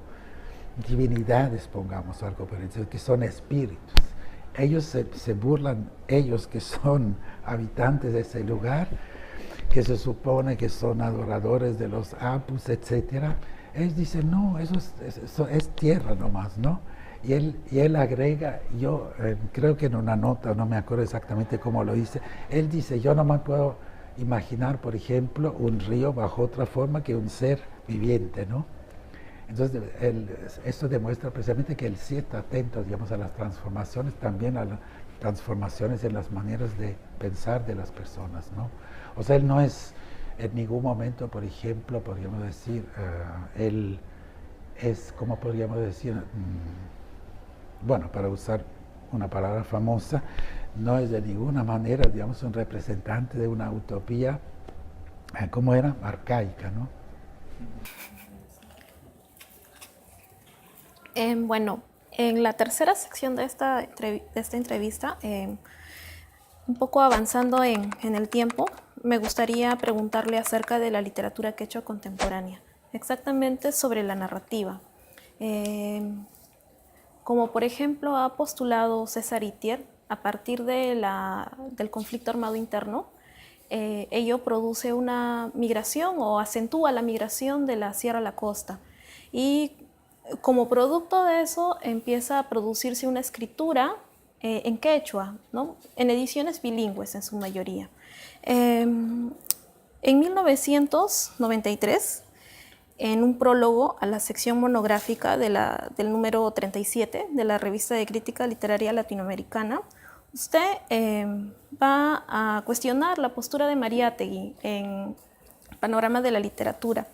divinidades, pongamos algo por decir, que son espíritus. Ellos se burlan, ellos que son habitantes de ese lugar, que se supone que son adoradores de los apus, etc. Ellos dicen, no, eso es tierra nomás, ¿no? Y él agrega, yo creo que en una nota, no me acuerdo exactamente cómo lo dice, él dice, yo no me puedo imaginar, por ejemplo, un río bajo otra forma que un ser viviente, ¿no? Entonces, esto demuestra precisamente que él sí está atento, digamos, a las transformaciones, también a las transformaciones en las maneras de pensar de las personas, ¿no? O sea, él no es en ningún momento, por ejemplo, podríamos decir, él es, como podríamos decir, bueno, para usar una palabra famosa, no es de ninguna manera, digamos, un representante de una utopía, ¿cómo era? Arcaica, ¿no? Bueno, en la tercera sección de esta entrevista, un poco avanzando en el tiempo, me gustaría preguntarle acerca de la literatura quechua contemporánea, exactamente sobre la narrativa. Como por ejemplo ha postulado César Itier, a partir del conflicto armado interno, ello produce una migración o acentúa la migración de la sierra a la costa. Y como producto de eso empieza a producirse una escritura en quechua, ¿no? En ediciones bilingües en su mayoría. En 1993, en un prólogo a la sección monográfica del número 37 de la Revista de Crítica Literaria Latinoamericana, usted va a cuestionar la postura de Mariátegui en Panorama de la Literatura,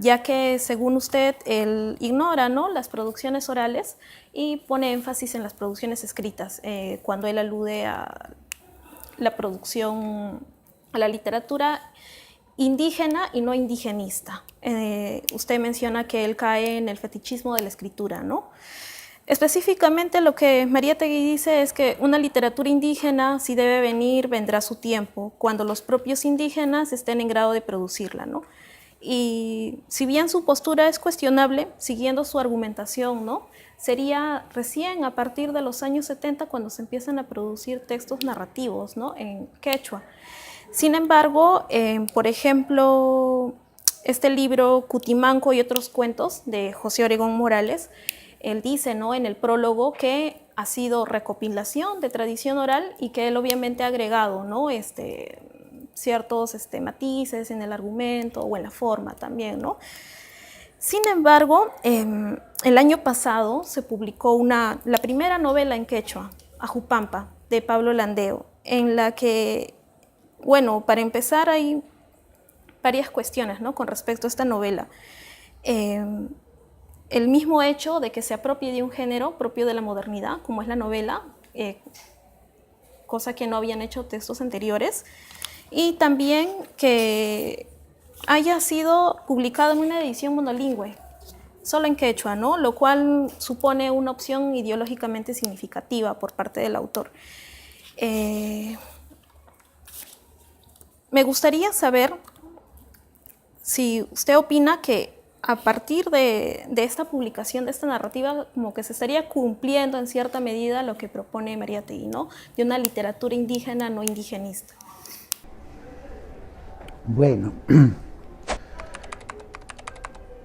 ya que según usted él ignora, ¿no?, las producciones orales y pone énfasis en las producciones escritas cuando él alude a la producción, a la literatura indígena y no indigenista. Usted menciona que él cae en el fetichismo de la escritura, ¿no? Específicamente lo que Mariátegui dice es que una literatura indígena, si debe venir, vendrá a su tiempo, cuando los propios indígenas estén en grado de producirla, ¿no? Y si bien su postura es cuestionable, siguiendo su argumentación, ¿no?, sería recién a partir de los años 70 cuando se empiezan a producir textos narrativos, ¿no?, en quechua. Sin embargo, por ejemplo, este libro Cutimanco y otros cuentos de José Obregón Morales, él dice, ¿no?, en el prólogo que ha sido recopilación de tradición oral y que él obviamente ha agregado, ¿no?, ciertos matices en el argumento o en la forma también, ¿no? Sin embargo, el año pasado se publicó la primera novela en quechua, Ajupampa, de Pablo Landeo, en la que, bueno, para empezar hay varias cuestiones, ¿no?, con respecto a esta novela. El mismo hecho de que se apropie de un género propio de la modernidad, como es la novela, cosa que no habían hecho textos anteriores, y también que haya sido publicado en una edición monolingüe, solo en quechua, ¿no?, lo cual supone una opción ideológicamente significativa por parte del autor. Me gustaría saber si usted opina que a partir de esta publicación, de esta narrativa, como que se estaría cumpliendo en cierta medida lo que propone Mariátegui, ¿no? De una literatura indígena no indigenista. Bueno,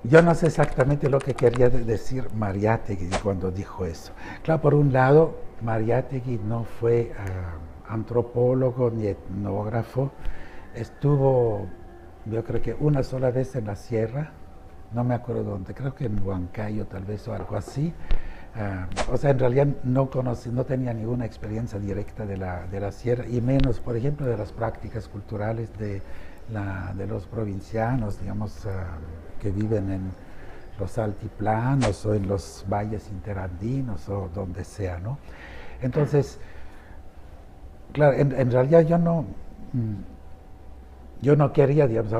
yo no sé exactamente lo que quería decir Mariátegui cuando dijo eso. Claro, por un lado, Mariátegui no fue antropólogo ni etnógrafo, estuvo, yo creo que una sola vez en la sierra, no me acuerdo dónde, creo que en Huancayo tal vez o algo así. O sea, en realidad no tenía ninguna experiencia directa de la sierra, y menos, por ejemplo, de las prácticas culturales de los provincianos, digamos, que viven en los altiplanos o en los valles interandinos o donde sea, ¿no? Entonces, claro, en realidad yo no quería, digamos,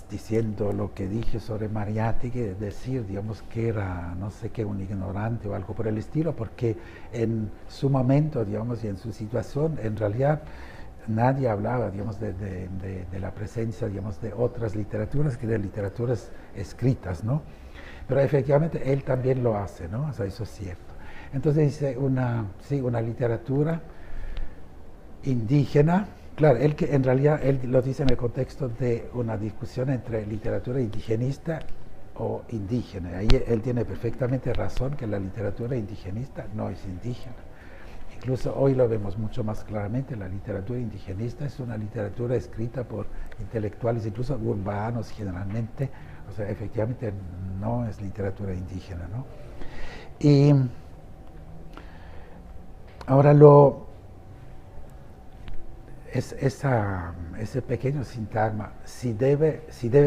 diciendo lo que dije sobre Mariátegui, decir, digamos, que era, no sé qué, un ignorante o algo por el estilo, porque en su momento, digamos, y en su situación, en realidad nadie hablaba, digamos, de la presencia, digamos, de otras literaturas que de literaturas escritas, ¿no? Pero efectivamente él también lo hace, ¿no? O sea, eso es cierto. Entonces dice una literatura indígena. Claro, en realidad él lo dice en el contexto de una discusión entre literatura indigenista o indígena. Ahí él tiene perfectamente razón que la literatura indigenista no es indígena. Incluso hoy lo vemos mucho más claramente, la literatura indigenista es una literatura escrita por intelectuales, incluso urbanos generalmente, o sea, efectivamente no es literatura indígena, ¿no? Y ahora ese pequeño sintagma, si debe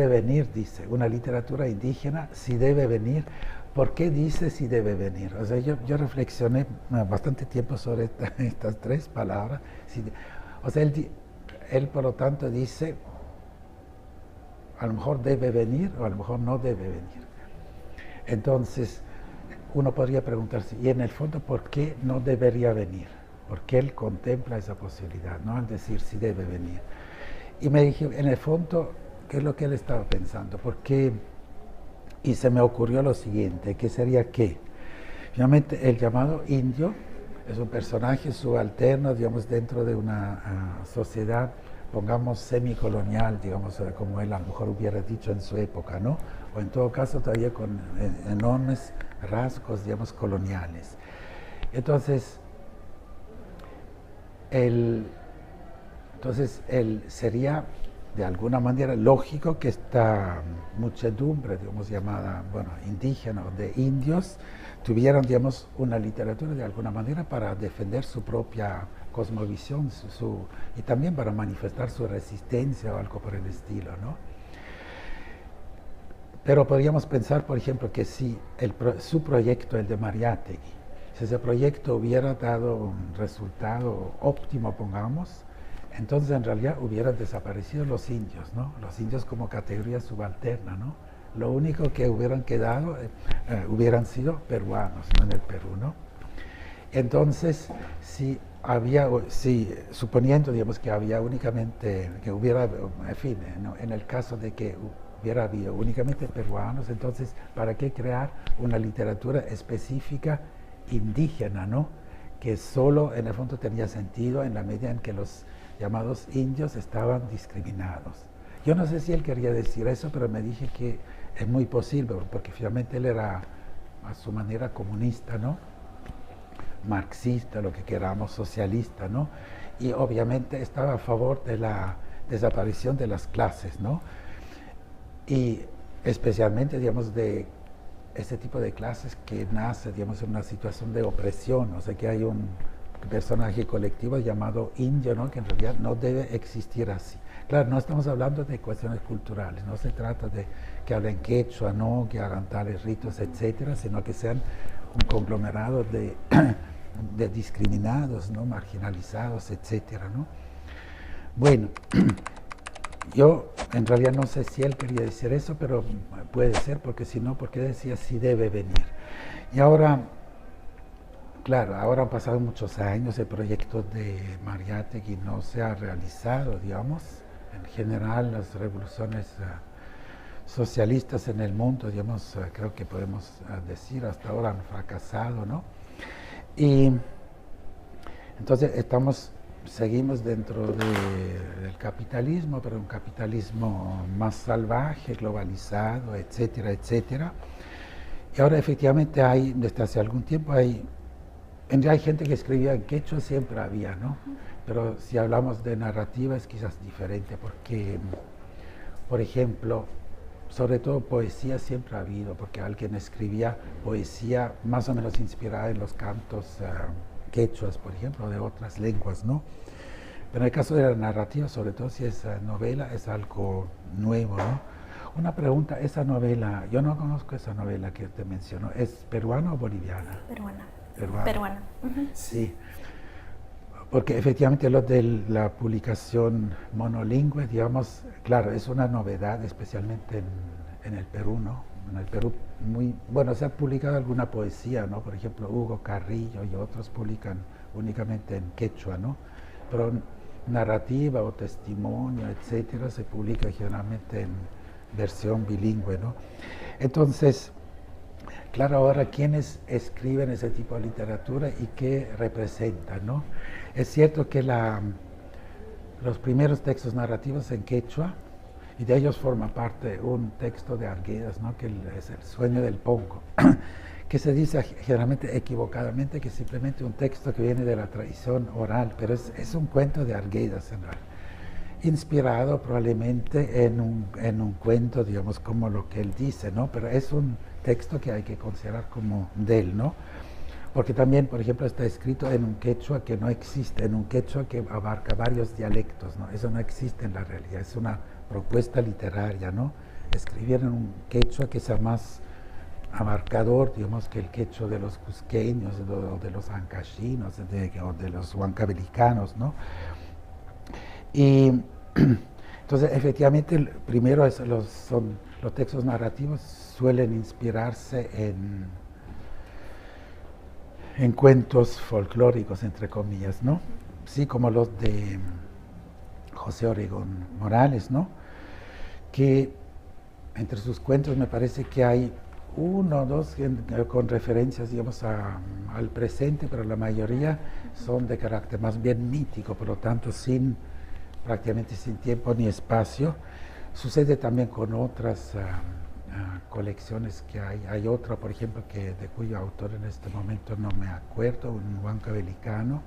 venir, dice, una literatura indígena, si debe venir. ¿Por qué dice si debe venir? O sea, yo reflexioné bastante tiempo sobre estas tres palabras. O sea, él por lo tanto dice, a lo mejor debe venir o a lo mejor no debe venir. Entonces, uno podría preguntarse, y en el fondo, ¿por qué no debería venir? Porque él contempla esa posibilidad, ¿no? Al decir si debe venir. Y me dije, en el fondo, ¿qué es lo que él estaba pensando? Y se me ocurrió lo siguiente, que sería que, finalmente, el llamado indio es un personaje subalterno, digamos, dentro de una sociedad, pongamos, semicolonial, digamos, como él a lo mejor hubiera dicho en su época, ¿no? O en todo caso todavía con enormes rasgos, digamos, coloniales. Entonces, él sería de alguna manera lógico que esta muchedumbre, digamos, llamada, bueno, indígena o de indios, tuvieran, digamos, una literatura de alguna manera para defender su propia cosmovisión y también para manifestar su resistencia o algo por el estilo, ¿no? Pero podríamos pensar, por ejemplo, que si su proyecto, el de Mariátegui, si ese proyecto hubiera dado un resultado óptimo, pongamos, entonces en realidad hubieran desaparecido los indios, ¿no? Los indios como categoría subalterna, ¿no? Lo único que hubieran quedado hubieran sido peruanos, ¿no? En el Perú, ¿no? Entonces, suponiendo, digamos, que había únicamente, que hubiera, en fin, ¿no? En el caso de que hubiera habido únicamente peruanos, entonces, ¿para qué crear una literatura específica indígena, ¿no? Que solo en el fondo tenía sentido en la medida en que los llamados indios estaban discriminados. Yo no sé si él quería decir eso, pero me dije que es muy posible, porque finalmente él era a su manera comunista, ¿no? Marxista, lo que queramos, socialista, ¿no? Y obviamente estaba a favor de la desaparición de las clases, ¿no? Y especialmente, digamos, de ese tipo de clases que nace, digamos, en una situación de opresión, o sea, que hay un personaje colectivo llamado indio, ¿no? Que en realidad no debe existir así. Claro, no estamos hablando de cuestiones culturales, no se trata de que hablen quechua, no, que hagan tales ritos, etcétera, sino que sean un conglomerado de discriminados, ¿no? Marginalizados, etcétera, ¿no? Bueno, yo en realidad no sé si él quería decir eso, pero puede ser, porque si no, porque decía si debe venir. Y ahora, claro, ahora han pasado muchos años, el proyecto de Mariátegui no se ha realizado, digamos. En general, las revoluciones socialistas en el mundo, digamos, creo que podemos decir hasta ahora han fracasado, ¿no? Y entonces seguimos dentro del capitalismo, pero un capitalismo más salvaje, globalizado, etcétera, etcétera. Y ahora efectivamente desde hace algún tiempo hay gente que escribía en quechua, siempre había, ¿no? Pero si hablamos de narrativa es quizás diferente, porque, por ejemplo, sobre todo poesía siempre ha habido, porque alguien escribía poesía más o menos inspirada en los cantos quechuas, por ejemplo, de otras lenguas, ¿no? Pero en el caso de la narrativa, sobre todo si es novela, es algo nuevo, ¿no? Una pregunta, esa novela, yo no conozco esa novela que te mencionó, ¿es peruana o boliviana? Peruana. Peruana. Sí, porque efectivamente lo de la publicación monolingüe, digamos, claro, es una novedad, especialmente en el Perú, ¿no? En el Perú, se ha publicado alguna poesía, ¿no? Por ejemplo, Hugo Carrillo y otros publican únicamente en quechua, ¿no? Pero narrativa o testimonio, etcétera, se publica generalmente en versión bilingüe, ¿no? Entonces, claro, ahora, ¿quiénes escriben ese tipo de literatura y qué representan, no? Es cierto que los primeros textos narrativos en quechua, y de ellos forma parte un texto de Arguedas, ¿no? Que es El sueño del pongo, que se dice generalmente equivocadamente que es simplemente un texto que viene de la tradición oral, pero es un cuento de Arguedas en realidad, inspirado probablemente en un cuento, digamos, como lo que él dice, ¿no? Pero es un texto que hay que considerar como de él, ¿no? Porque también, por ejemplo, está escrito en un quechua que no existe, en un quechua que abarca varios dialectos, ¿no? Eso no existe en la realidad, es una propuesta literaria, ¿no? Escribir en un quechua que sea más abarcador, digamos, que el quechua de los cusqueños, o de los ancachinos, o de los huancavelicanos, ¿no? Y entonces, efectivamente, primero los textos narrativos suelen inspirarse en cuentos folclóricos, entre comillas, ¿no? Sí, como los de José Obregón Morales, ¿no? Que entre sus cuentos me parece que hay uno o dos con referencias, digamos, al presente, pero la mayoría son de carácter más bien mítico, por lo tanto prácticamente sin tiempo ni espacio. Sucede también con otras colecciones que hay. Hay otra, por ejemplo, de cuyo autor en este momento no me acuerdo, un huancabelicano.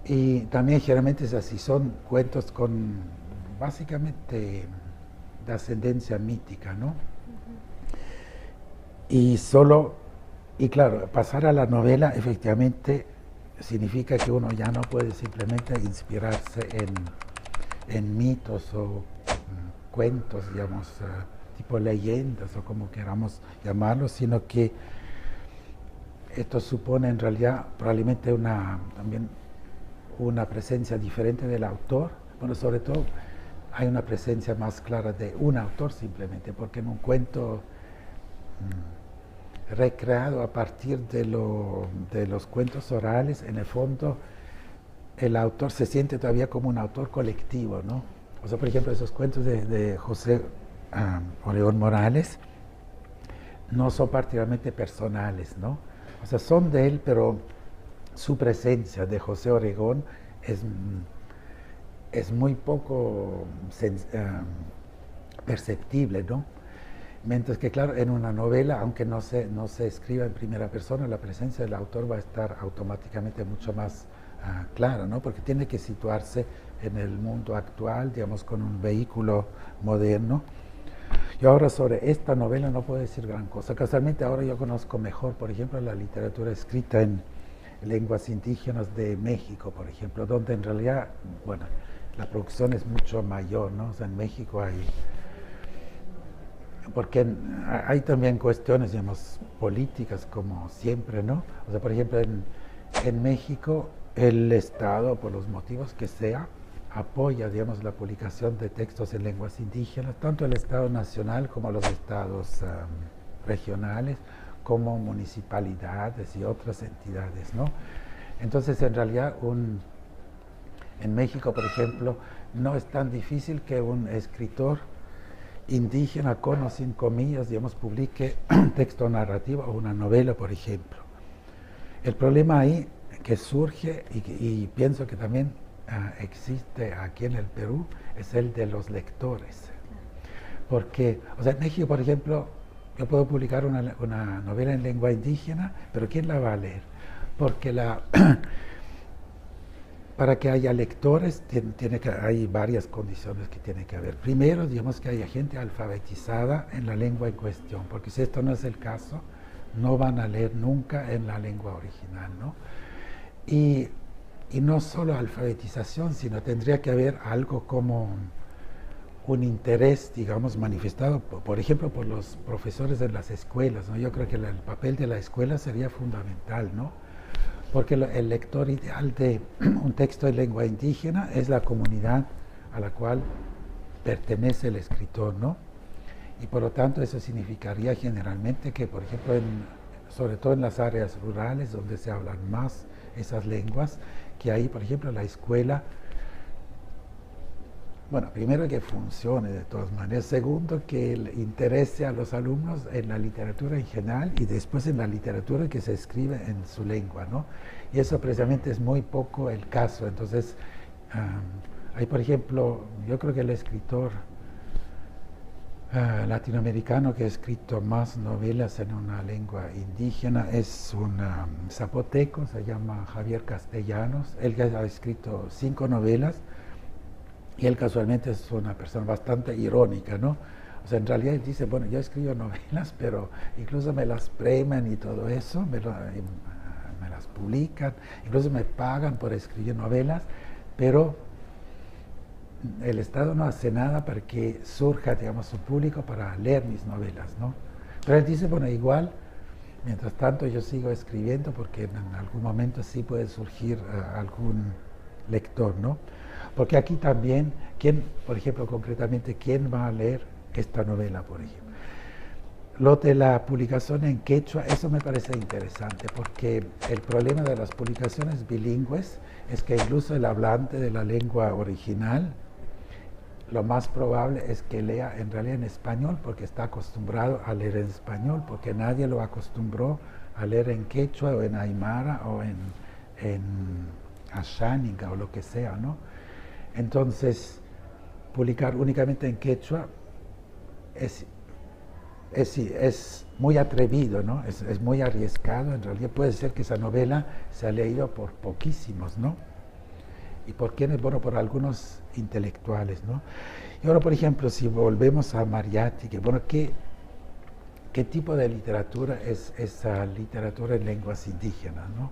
Y también generalmente es así, son cuentos con básicamente de ascendencia mítica, ¿no? Y claro, pasar a la novela efectivamente significa que uno ya no puede simplemente inspirarse en mitos o cuentos, digamos, tipo leyendas o como queramos llamarlos, sino que esto supone en realidad probablemente también una presencia diferente del autor. Bueno, sobre todo hay una presencia más clara de un autor simplemente, porque en un cuento recreado a partir de los cuentos orales, en el fondo el autor se siente todavía como un autor colectivo, ¿no? O sea, por ejemplo, esos cuentos de José Obregón Morales no son particularmente personales, ¿no? O sea, son de él, pero su presencia de José Obregón es muy poco perceptible, ¿no? Mientras que, claro, en una novela, aunque no se escriba en primera persona, la presencia del autor va a estar automáticamente mucho más clara, ¿no? Porque tiene que situarse en el mundo actual, digamos, con un vehículo moderno. Yo ahora sobre esta novela no puedo decir gran cosa. Casualmente ahora yo conozco mejor, por ejemplo, la literatura escrita en lenguas indígenas de México, por ejemplo, donde en realidad, bueno, la producción es mucho mayor, ¿no? O sea, en México porque hay también cuestiones, digamos, políticas, como siempre, ¿no? O sea, por ejemplo, en México el Estado, por los motivos que sea, apoya, digamos, la publicación de textos en lenguas indígenas, tanto el Estado nacional como los estados regionales, como municipalidades y otras entidades, ¿no? Entonces, en realidad, en México, por ejemplo, no es tan difícil que un escritor indígena con o sin comillas, digamos, publique un texto narrativo o una novela, por ejemplo. El problema ahí que surge y pienso que también existe aquí en el Perú es el de los lectores. Porque, o sea, en México, por ejemplo, yo puedo publicar una novela en lengua indígena, pero ¿quién la va a leer? Porque para que haya lectores hay varias condiciones que tiene que haber. Primero, digamos que haya gente alfabetizada en la lengua en cuestión, porque si esto no es el caso, no van a leer nunca en la lengua original, ¿no? Y no solo alfabetización, sino tendría que haber algo como un interés, digamos, manifestado, por ejemplo, por los profesores de las escuelas, ¿no? Yo creo que el papel de la escuela sería fundamental, ¿no? Porque el lector ideal de un texto en lengua indígena es la comunidad a la cual pertenece el escritor, ¿no? Y por lo tanto eso significaría generalmente que, por ejemplo, sobre todo en las áreas rurales donde se hablan más esas lenguas, que ahí, por ejemplo, la escuela, bueno, primero que funcione de todas maneras, segundo que le interese a los alumnos en la literatura en general y después en la literatura que se escribe en su lengua, ¿no? Y eso precisamente es muy poco el caso. Entonces, hay, por ejemplo, yo creo que el escritor latinoamericano que ha escrito más novelas en una lengua indígena es un zapoteco, se llama Javier Castellanos. Él ha escrito 5 novelas y él casualmente es una persona bastante irónica, ¿no? O sea, en realidad él dice, bueno, yo escribo novelas, pero incluso me las premian y todo eso, me las publican, incluso me pagan por escribir novelas, pero el Estado no hace nada para que surja, digamos, su público para leer mis novelas, ¿no? Pero él dice, bueno, igual, mientras tanto yo sigo escribiendo porque en algún momento sí puede surgir algún lector, ¿no? Porque aquí también, por ejemplo, concretamente, ¿quién va a leer esta novela, por ejemplo? Lo de la publicación en quechua, eso me parece interesante, porque el problema de las publicaciones bilingües es que incluso el hablante de la lengua original, lo más probable es que lea en realidad en español, porque está acostumbrado a leer en español, porque nadie lo acostumbró a leer en quechua o en aymara o en asháninga o lo que sea, ¿no? Entonces, publicar únicamente en quechua es muy atrevido, ¿no? Es muy arriesgado. En realidad puede ser que esa novela se ha leído por poquísimos, ¿no? ¿Y por quiénes? Bueno, por algunos intelectuales, ¿no? Y ahora, por ejemplo, si volvemos a Mariátegui, que bueno, ¿qué tipo de literatura es esa literatura en lenguas indígenas, ¿no?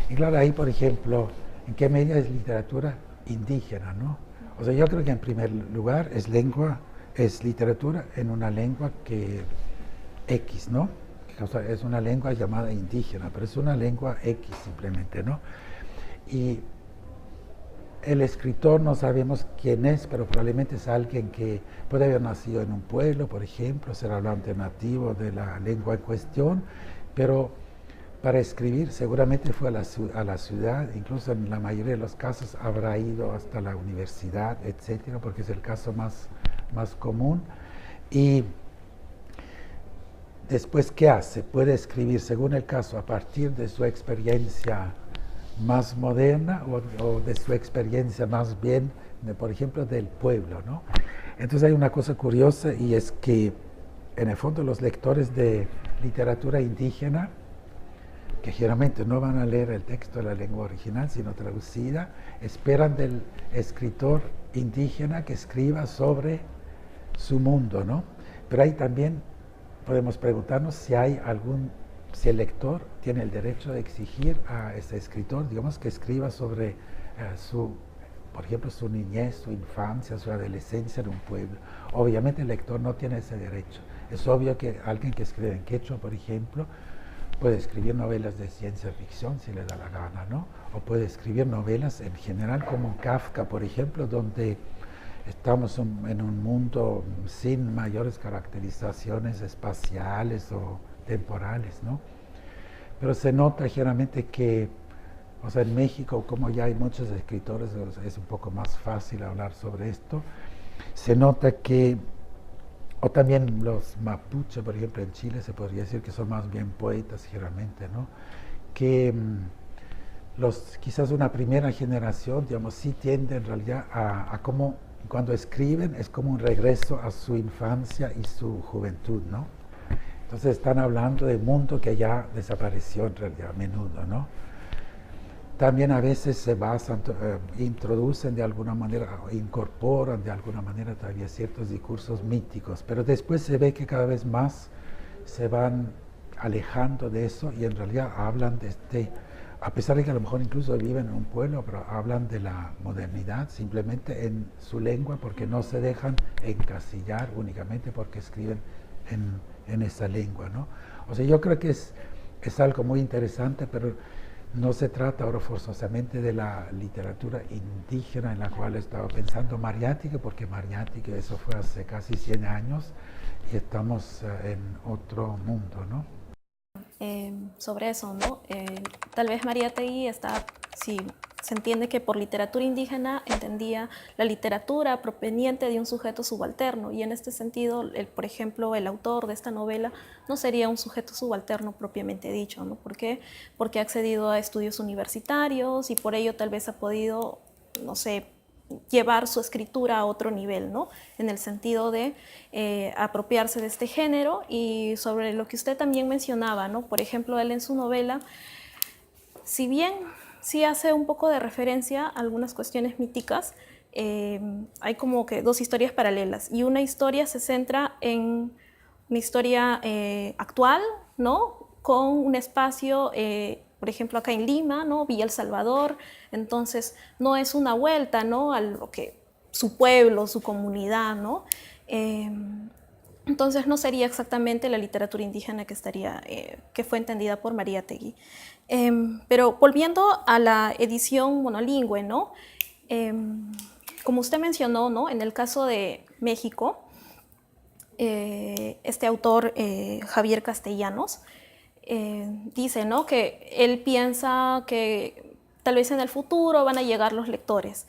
Y claro, ahí, por ejemplo, ¿en qué medida es literatura indígena, ¿no? O sea, yo creo que en primer lugar es literatura en una lengua que X, ¿no? O sea, es una lengua llamada indígena, pero es una lengua X simplemente, ¿no? Y el escritor no sabemos quién es, pero probablemente es alguien que puede haber nacido en un pueblo, por ejemplo, ser hablante nativo de la lengua en cuestión, pero para escribir seguramente fue a la ciudad, incluso en la mayoría de los casos habrá ido hasta la universidad, etcétera, porque es el caso más común. Y después, ¿qué hace? Puede escribir, según el caso, a partir de su experiencia más moderna o de su experiencia más bien, por ejemplo, del pueblo, ¿no? Entonces hay una cosa curiosa y es que, en el fondo, los lectores de literatura indígena, que generalmente no van a leer el texto de la lengua original, sino traducida, esperan del escritor indígena que escriba sobre su mundo, ¿no? Pero ahí también podemos preguntarnos si el lector tiene el derecho de exigir a ese escritor, digamos, que escriba sobre por ejemplo, su niñez, su infancia, su adolescencia en un pueblo. Obviamente el lector no tiene ese derecho. Es obvio que alguien que escribe en quechua, por ejemplo, puede escribir novelas de ciencia ficción si le da la gana, ¿no? O puede escribir novelas en general como Kafka, por ejemplo, donde estamos en un mundo sin mayores caracterizaciones espaciales o temporales, ¿no? Pero se nota generalmente que, o sea, en México, como ya hay muchos escritores, es un poco más fácil hablar sobre esto, se nota que, o también los mapuche, por ejemplo, en Chile se podría decir que son más bien poetas generalmente, ¿no? Que quizás una primera generación, digamos, sí tiende en realidad a como cuando escriben es como un regreso a su infancia y su juventud, ¿no? Entonces están hablando de un mundo que ya desapareció en realidad a menudo, ¿no? También a veces se basan, introducen de alguna manera, incorporan de alguna manera todavía ciertos discursos míticos, pero después se ve que cada vez más se van alejando de eso y en realidad hablan de a pesar de que a lo mejor incluso viven en un pueblo, pero hablan de la modernidad simplemente en su lengua porque no se dejan encasillar únicamente porque escriben en esa lengua, ¿no? O sea, yo creo que es algo muy interesante, pero no se trata ahora forzosamente de la literatura indígena en la cual estaba pensando Mariátegui, porque Mariátegui eso fue hace casi 100 años y estamos en otro mundo, ¿no? Sobre eso, ¿no? Tal vez Mariátegui si se entiende que por literatura indígena entendía la literatura proveniente de un sujeto subalterno, y en este sentido, por ejemplo, el autor de esta novela no sería un sujeto subalterno propiamente dicho, ¿no? ¿Por qué? Porque ha accedido a estudios universitarios y por ello tal vez ha podido, no sé, llevar su escritura a otro nivel, ¿no? En el sentido de apropiarse de este género. Y sobre lo que usted también mencionaba, ¿no? Por ejemplo, él en su novela, si bien sí hace un poco de referencia a algunas cuestiones míticas, hay como que dos historias paralelas, y una historia se centra en una historia actual, ¿no? Con un espacio, por ejemplo, acá en Lima, ¿no? Villa El Salvador. Entonces no es una vuelta, ¿no? A lo que su pueblo, su comunidad, ¿no? Entonces no sería exactamente la literatura indígena que fue entendida por Mariátegui. Pero volviendo a la edición monolingüe, ¿no? Como usted mencionó, ¿no? En el caso de México, este autor, Javier Castellanos, dice, ¿no? Que él piensa que tal vez en el futuro van a llegar los lectores.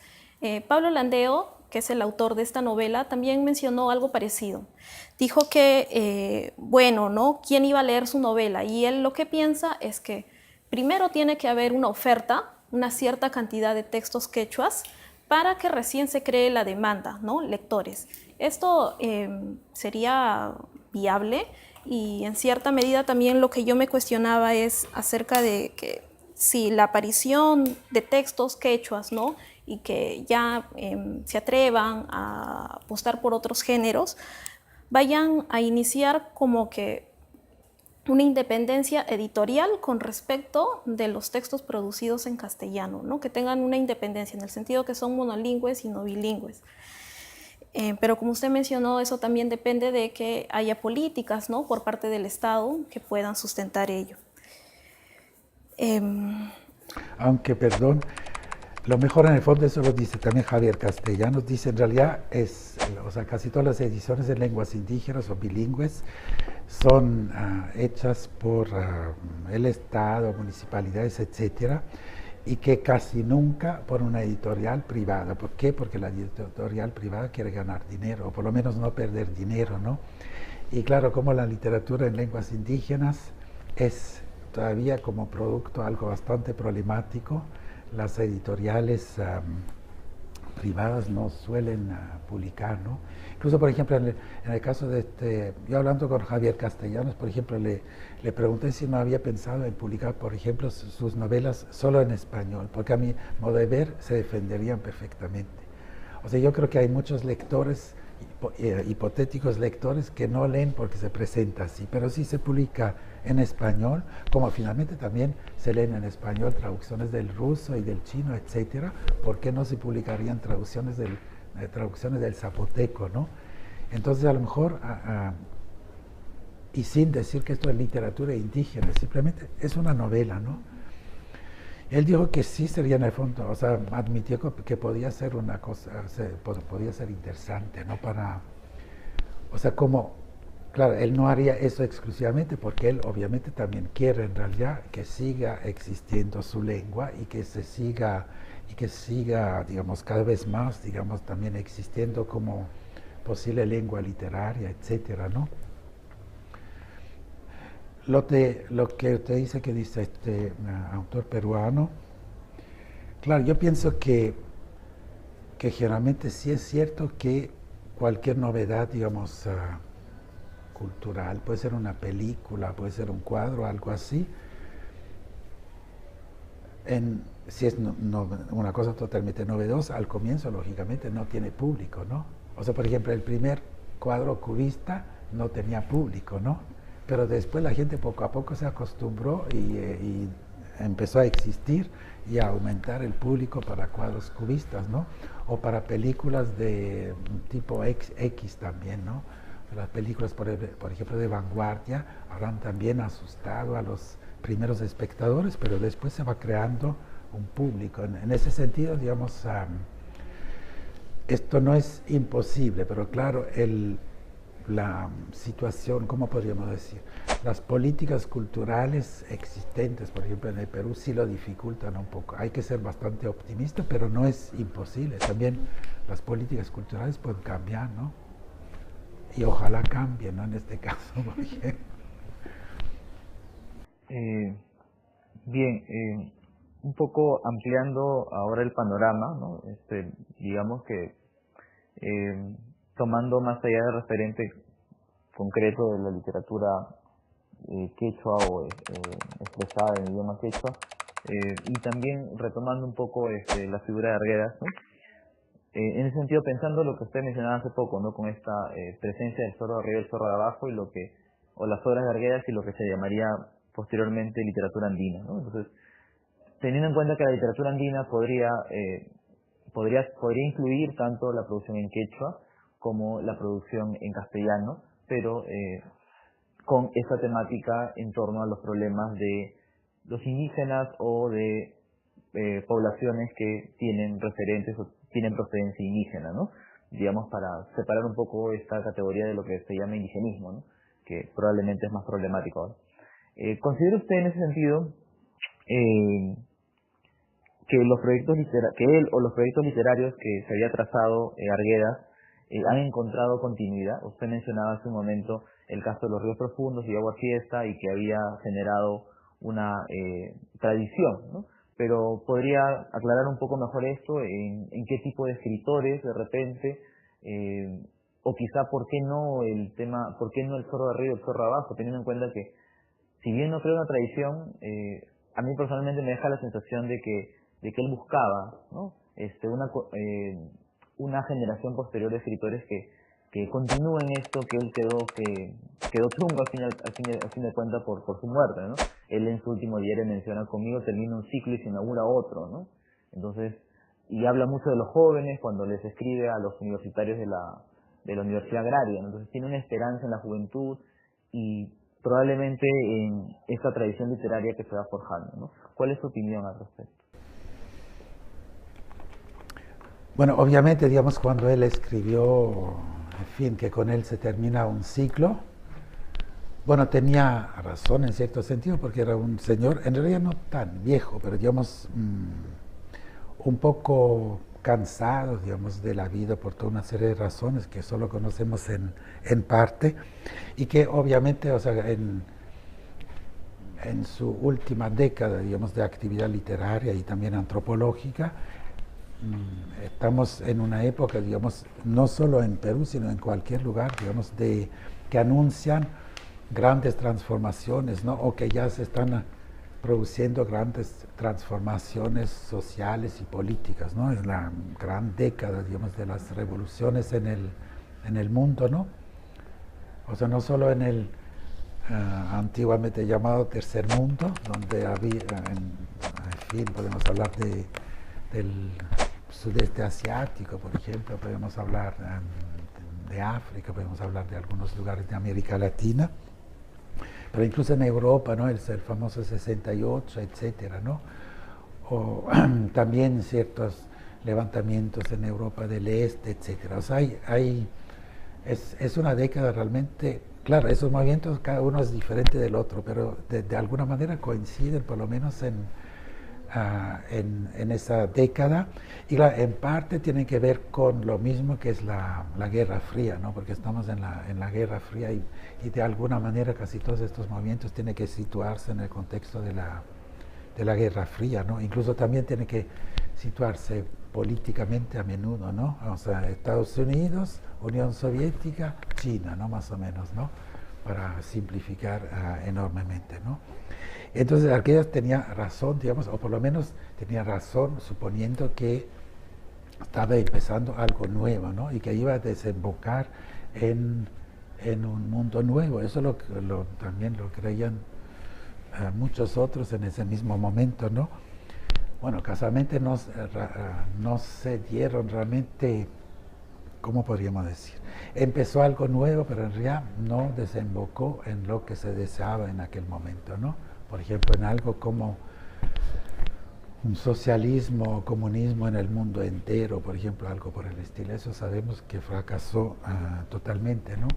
Pablo Landeo, que es el autor de esta novela, también mencionó algo parecido. Dijo que, bueno, ¿no? ¿Quién iba a leer su novela? Y él lo que piensa es que primero tiene que haber una oferta, una cierta cantidad de textos quechuas, para que recién se cree la demanda, ¿no? Lectores. Esto sería viable, y en cierta medida también lo que yo me cuestionaba es acerca de que si la aparición de textos quechuas, ¿no? Y que ya se atrevan a apostar por otros géneros, vayan a iniciar como que una independencia editorial con respecto de los textos producidos en castellano, ¿no? Que tengan una independencia en el sentido que son monolingües y no bilingües. Pero como usted mencionó, eso también depende de que haya políticas, ¿no? Por parte del Estado que puedan sustentar ello. Aunque, perdón, lo mejor en el fondo, eso lo dice también Javier Castellanos, dice en realidad o sea, casi todas las ediciones en lenguas indígenas o bilingües son hechas por el Estado, municipalidades, etcétera, y que casi nunca por una editorial privada. ¿Por qué? Porque la editorial privada quiere ganar dinero, o por lo menos no perder dinero, ¿no? Y claro, como la literatura en lenguas indígenas es todavía como producto algo bastante problemático, las editoriales privadas no suelen publicar, ¿no? Incluso, por ejemplo, en el caso de yo hablando con Javier Castellanos, por ejemplo, le pregunté si no había pensado en publicar, por ejemplo, sus novelas solo en español, porque a mi modo de ver se defenderían perfectamente. O sea, yo creo que hay muchos lectores, hipotéticos lectores, que no leen porque se presenta así, pero si se publica en español, como finalmente también se leen en español traducciones del ruso y del chino, etcétera, ¿por qué no se publicarían traducciones del zapoteco, ¿no? Entonces, a lo mejor, y sin decir que esto es literatura indígena, simplemente es una novela, ¿no? Él dijo que sí sería en el fondo, o sea, admitió que podía ser una cosa, podía ser interesante, ¿no? O sea, como, claro, él no haría eso exclusivamente porque él obviamente también quiere en realidad que siga existiendo su lengua y que siga, digamos, cada vez más, digamos, también existiendo como posible lengua literaria, etcétera, ¿no? Lo que usted dice que dice este autor peruano, claro, yo pienso que generalmente sí es cierto que cualquier novedad, digamos, cultural, puede ser una película, puede ser un cuadro, algo así, si es una cosa totalmente novedosa, al comienzo, lógicamente, no tiene público, ¿no? O sea, por ejemplo, el primer cuadro cubista no tenía público, ¿no? Pero después la gente poco a poco se acostumbró y empezó a existir y a aumentar el público para cuadros cubistas, ¿no? O para películas de tipo X también, ¿no? Las películas, por ejemplo, de vanguardia habrán también asustado a los primeros espectadores, pero después se va creando un público. En ese sentido, digamos, esto no es imposible, pero claro, la situación, ¿cómo podríamos decir? Las políticas culturales existentes, por ejemplo, en el Perú, sí lo dificultan un poco. Hay que ser bastante optimista, pero no es imposible. También las políticas culturales pueden cambiar, ¿no? Y ojalá cambien, ¿no? En este caso, por ejemplo. Bien, un poco ampliando ahora el panorama, ¿no? Digamos que tomando más allá del referente concreto de la literatura quechua o expresada en idioma quechua, y también retomando un poco la figura de Arguedas, ¿no? En ese sentido, pensando lo que usted mencionaba hace poco, ¿no? Con esta presencia del zorro de arriba y el zorro de abajo, o las obras de Arguedas y lo que se llamaría posteriormente literatura andina, ¿no? Entonces, teniendo en cuenta que la literatura andina podría incluir tanto la producción en quechua como la producción en castellano, pero con esta temática en torno a los problemas de los indígenas o de poblaciones que tienen referentes o tienen procedencia indígena, ¿no? Digamos, para separar un poco esta categoría de lo que se llama indigenismo, ¿no? Que probablemente es más problemático ahora. ¿Considera usted en ese sentido que los proyectos los proyectos literarios que se había trazado Arguedas han encontrado continuidad? Usted mencionaba hace un momento el caso de los ríos profundos y agua fiesta y que había generado una tradición, ¿no? Pero podría aclarar un poco mejor esto, en qué tipo de escritores de repente, o quizá por qué no el zorro de arriba y el zorro de abajo, teniendo en cuenta que si bien no creo una tradición, a mí personalmente me deja la sensación de que él buscaba, ¿no? Una generación posterior de escritores que continúen esto que él quedó trunco al fin de cuentas por su muerte, ¿no? Él en su último diario menciona: conmigo termina un ciclo y se inaugura otro, ¿no? Entonces, y habla mucho de los jóvenes cuando les escribe a los universitarios de la Universidad Agraria, ¿no? Entonces tiene una esperanza en la juventud y probablemente en esta tradición literaria que se va forjando, ¿no? ¿Cuál es su opinión al respecto? Bueno, obviamente, digamos, cuando él escribió, en fin, que con él se termina un ciclo, bueno, tenía razón en cierto sentido, porque era un señor, en realidad no tan viejo, pero digamos, un poco cansado, digamos, de la vida por toda una serie de razones que solo conocemos en parte, y que obviamente, o sea, en su última década, digamos, de actividad literaria y también antropológica, estamos en una época, digamos, no solo en Perú, sino en cualquier lugar, digamos, que anuncian grandes transformaciones, ¿no? O que ya se están produciendo grandes transformaciones sociales y políticas, ¿no? Es la gran década, digamos, de las revoluciones en el mundo, ¿no? O sea, no solo en el antiguamente llamado tercer mundo, donde había, en fin, podemos hablar del sudeste asiático, por ejemplo, podemos hablar de África, podemos hablar de algunos lugares de América Latina, pero incluso en Europa, ¿no? El famoso 68, etcétera, ¿no? O también ciertos levantamientos en Europa del Este, etcétera. O sea, es una década realmente, claro, esos movimientos cada uno es diferente del otro, pero de alguna manera coinciden por lo menos en en esa década, y en parte tiene que ver con lo mismo que es la Guerra Fría, ¿no? Porque estamos en la Guerra Fría y de alguna manera casi todos estos movimientos tienen que situarse en el contexto de la Guerra Fría, ¿no? Incluso también tiene que situarse políticamente a menudo, ¿no? O sea, Estados Unidos, Unión Soviética, China, ¿no? Más o menos, ¿no? Para simplificar enormemente, ¿no? Entonces Arquedas tenía razón, digamos, o por lo menos tenía razón suponiendo que estaba empezando algo nuevo, ¿no? Y que iba a desembocar en un mundo nuevo. Eso también lo creían muchos otros en ese mismo momento, ¿no? Bueno, casualmente no se dieron realmente, ¿cómo podríamos decir? Empezó algo nuevo, pero en realidad no desembocó en lo que se deseaba en aquel momento, ¿no? Por ejemplo, en algo como un socialismo o comunismo en el mundo entero, por ejemplo, algo por el estilo. Eso sabemos que fracasó totalmente, ¿no?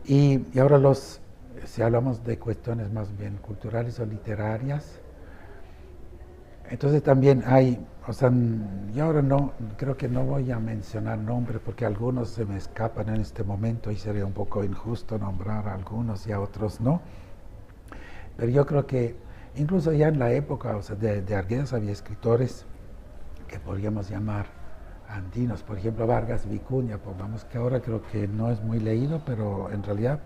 Y ahora si hablamos de cuestiones más bien culturales o literarias, entonces también hay, o sea, yo ahora creo que no voy a mencionar nombres porque algunos se me escapan en este momento y sería un poco injusto nombrar a algunos y a otros no. Pero yo creo que incluso ya en la época, o sea, de Arquedas había escritores que podríamos llamar andinos, por ejemplo Vargas Vicuña, pongamos, que ahora creo que no es muy leído, pero en realidad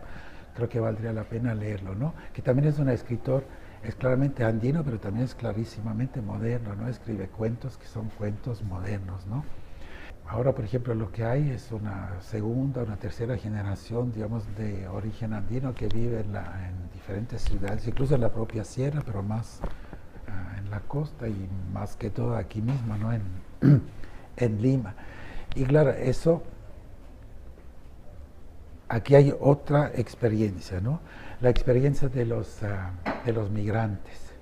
creo que valdría la pena leerlo, ¿no? Que también es un escritor, es claramente andino, pero también es clarísimamente moderno, ¿no? Escribe cuentos que son cuentos modernos, ¿no? Ahora, por ejemplo, lo que hay es una segunda, una tercera generación, digamos, de origen andino que vive en diferentes ciudades, incluso en la propia sierra, pero más en la costa y más que todo aquí mismo, ¿no? En Lima. Y claro, aquí hay otra experiencia, ¿no? La experiencia de los migrantes.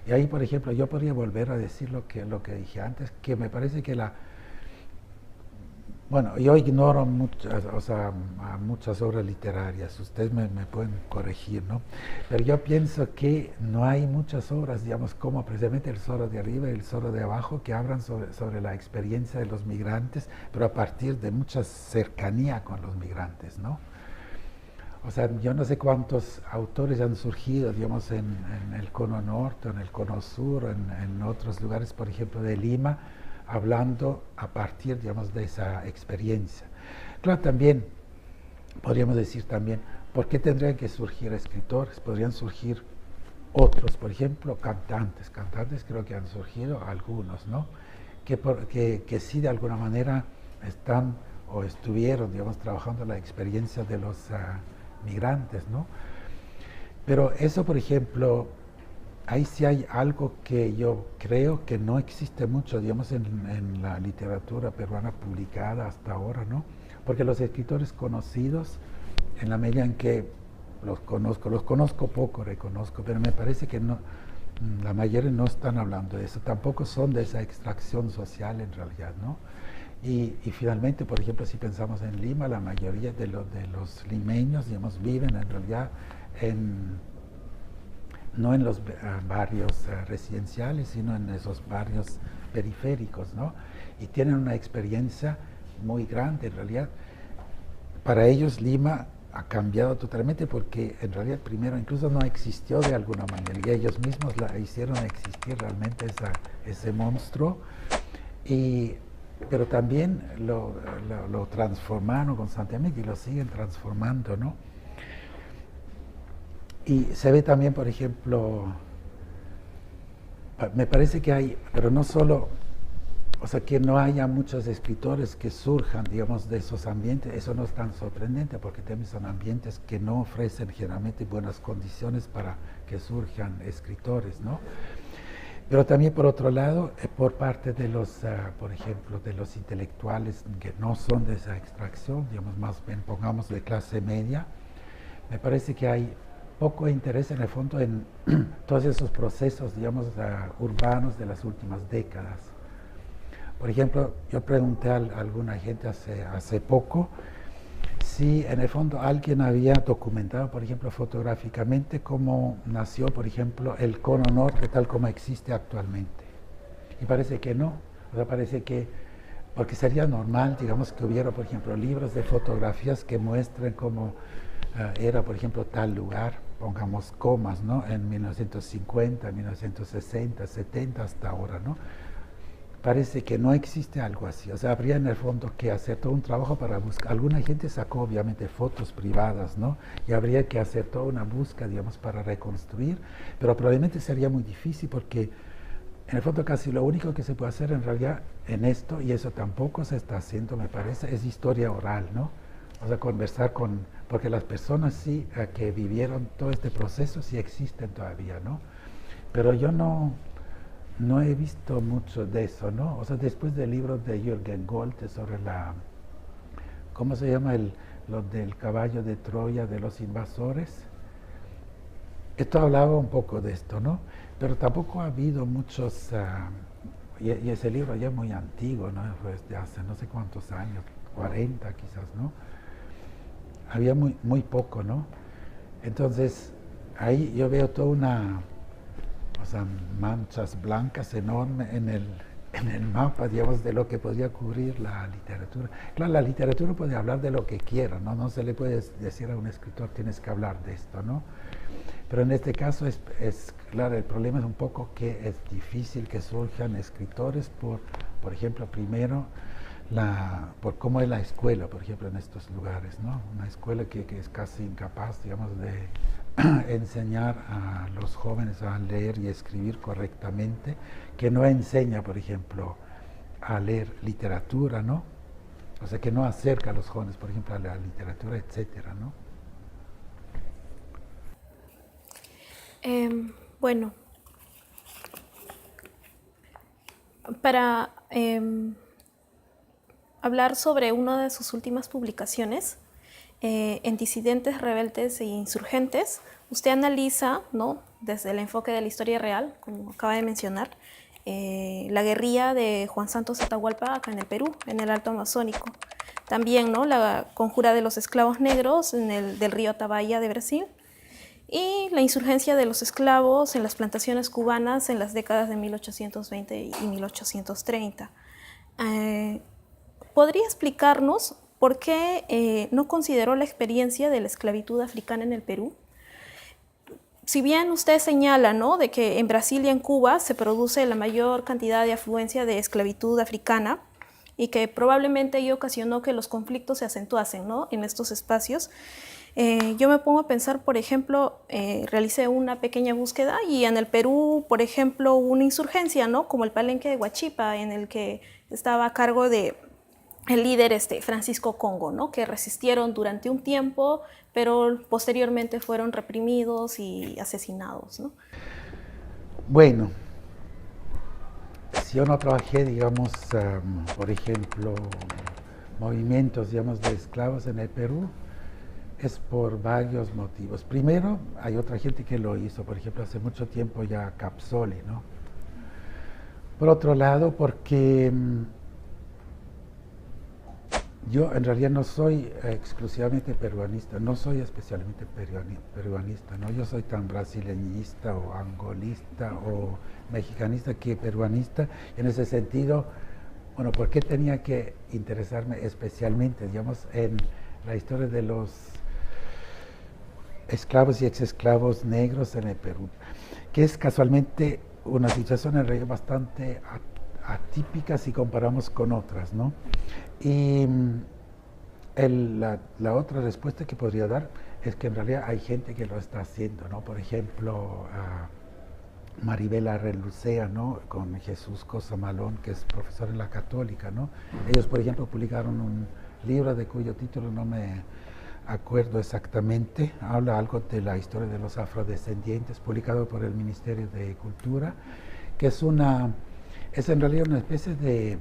Y ahí, por ejemplo, yo podría volver a decir lo que dije antes, que me parece que bueno, yo ignoro muchas obras literarias, ustedes me pueden corregir, ¿no? Pero yo pienso que no hay muchas obras, digamos, como precisamente El Zorro de Arriba y El Zorro de Abajo, que hablan sobre la experiencia de los migrantes, pero a partir de mucha cercanía con los migrantes, ¿no? O sea, yo no sé cuántos autores han surgido, digamos, en el Cono Norte, en el Cono Sur, en otros lugares, por ejemplo, de Lima, hablando a partir, digamos, de esa experiencia. Claro, también, podríamos decir también, ¿por qué tendrían que surgir escritores? Podrían surgir otros, por ejemplo, cantantes. Cantantes creo que han surgido algunos, ¿no? Que sí, de alguna manera, están o estuvieron, digamos, trabajando la experiencia de los migrantes, ¿no? Pero eso, por ejemplo, ahí sí hay algo que yo creo que no existe mucho, digamos, en la literatura peruana publicada hasta ahora, ¿no? Porque los escritores conocidos, en la medida en que los conozco poco, reconozco, pero me parece que no, la mayoría no están hablando de eso, tampoco son de esa extracción social en realidad, ¿no? Y finalmente, por ejemplo, si pensamos en Lima, la mayoría de los limeños, digamos, viven en realidad no en los barrios residenciales, sino en esos barrios periféricos, ¿no? Y tienen una experiencia muy grande, en realidad. Para ellos Lima ha cambiado totalmente porque en realidad primero incluso no existió de alguna manera y ellos mismos la hicieron existir realmente ese monstruo, pero también lo transformaron constantemente y lo siguen transformando, ¿no? Y se ve también, por ejemplo, me parece que hay, pero no solo, o sea, que no haya muchos escritores que surjan, digamos, de esos ambientes, eso no es tan sorprendente, porque también son ambientes que no ofrecen generalmente buenas condiciones para que surjan escritores, ¿no? Pero también, por otro lado, por parte de por ejemplo, de los intelectuales que no son de esa extracción, digamos, más bien pongamos de clase media, me parece que hay poco interés en el fondo en todos esos procesos, digamos, urbanos de las últimas décadas. Por ejemplo, yo pregunté a alguna gente hace poco si en el fondo alguien había documentado, por ejemplo, fotográficamente cómo nació, por ejemplo, el cono norte tal como existe actualmente. Y parece que no, o sea, parece que, porque sería normal, digamos, que hubiera, por ejemplo, libros de fotografías que muestren cómo era, por ejemplo, tal lugar, pongamos comas, ¿no? En 1950, 1960, 70 hasta ahora, ¿no? Parece que no existe algo así, o sea, habría en el fondo que hacer todo un trabajo para buscar. Alguna gente sacó obviamente fotos privadas, ¿no? Y habría que hacer toda una búsqueda, digamos, para reconstruir, pero probablemente sería muy difícil porque en el fondo casi lo único que se puede hacer en realidad en esto, y eso tampoco se está haciendo, me parece, es historia oral, ¿no? O sea, conversar con, porque las personas sí que vivieron todo este proceso sí existen todavía, ¿no? Pero yo no he visto mucho de eso, ¿no? O sea, después del libro de Jürgen Golte sobre ¿cómo se llama? Lo del caballo de Troya de los invasores. Esto hablaba un poco de esto, ¿no? Pero tampoco ha habido muchos, y ese libro ya es muy antiguo, ¿no? Pues de hace no sé cuántos años, 40 quizás, ¿no? Había muy poco, ¿no? Entonces, ahí yo veo toda una, o sea, manchas blancas enormes en el mapa, digamos, de lo que podría cubrir la literatura. Claro, la literatura puede hablar de lo que quiera, ¿no? No se le puede decir a un escritor, tienes que hablar de esto, ¿no? Pero en este caso claro, el problema es un poco que es difícil que surjan escritores por ejemplo, primero, por cómo es la escuela, por ejemplo, en estos lugares, ¿no? Una escuela que es casi incapaz, digamos, de enseñar a los jóvenes a leer y escribir correctamente, que no enseña, por ejemplo, a leer literatura, ¿no? O sea, que no acerca a los jóvenes, por ejemplo, a la literatura, etcétera, ¿no? Bueno, para hablar sobre una de sus últimas publicaciones, en Disidentes, Rebeldes e Insurgentes, usted analiza, ¿no?, desde el enfoque de la historia real, como acaba de mencionar, la guerrilla de Juan Santos Atahualpa acá en el Perú, en el Alto Amazónico. También, ¿no?, la conjura de los esclavos negros del río Atabaya de Brasil, y la insurgencia de los esclavos en las plantaciones cubanas en las décadas de 1820 y 1830. ¿Podría explicarnos por qué no consideró la experiencia de la esclavitud africana en el Perú? Si bien usted señala, ¿no?, de que en Brasil y en Cuba se produce la mayor cantidad de afluencia de esclavitud africana y que probablemente ello ocasionó que los conflictos se acentuasen, ¿no?, en estos espacios, yo me pongo a pensar, por ejemplo, realicé una pequeña búsqueda y en el Perú, por ejemplo, hubo una insurgencia, ¿no?, como el Palenque de Huachipa, en el que estaba a cargo de el líder Francisco Congo, ¿no?, que resistieron durante un tiempo, pero posteriormente fueron reprimidos y asesinados, ¿no? Bueno, si yo no trabajé, digamos, por ejemplo, movimientos, digamos, de esclavos en el Perú, es por varios motivos. Primero, hay otra gente que lo hizo, por ejemplo, hace mucho tiempo ya Capsoli, ¿no? Por otro lado, porque yo en realidad no soy exclusivamente peruanista, no soy especialmente peruanista, ¿no? Yo soy tan brasileñista o angolista o mexicanista que peruanista. En ese sentido, bueno, ¿por qué tenía que interesarme especialmente, digamos, en la historia de los esclavos y exesclavos negros en el Perú? Que es casualmente una situación en realidad bastante atípica si comparamos con otras, ¿no? Y la otra respuesta que podría dar es que en realidad hay gente que lo está haciendo, ¿no? Por ejemplo, Maribel Arrelucea, ¿no?, con Jesús Cosamalón, que es profesor en la Católica, ¿no? Ellos, por ejemplo, publicaron un libro de cuyo título no me acuerdo exactamente, habla algo de la historia de los afrodescendientes, publicado por el Ministerio de Cultura, que es en realidad una especie de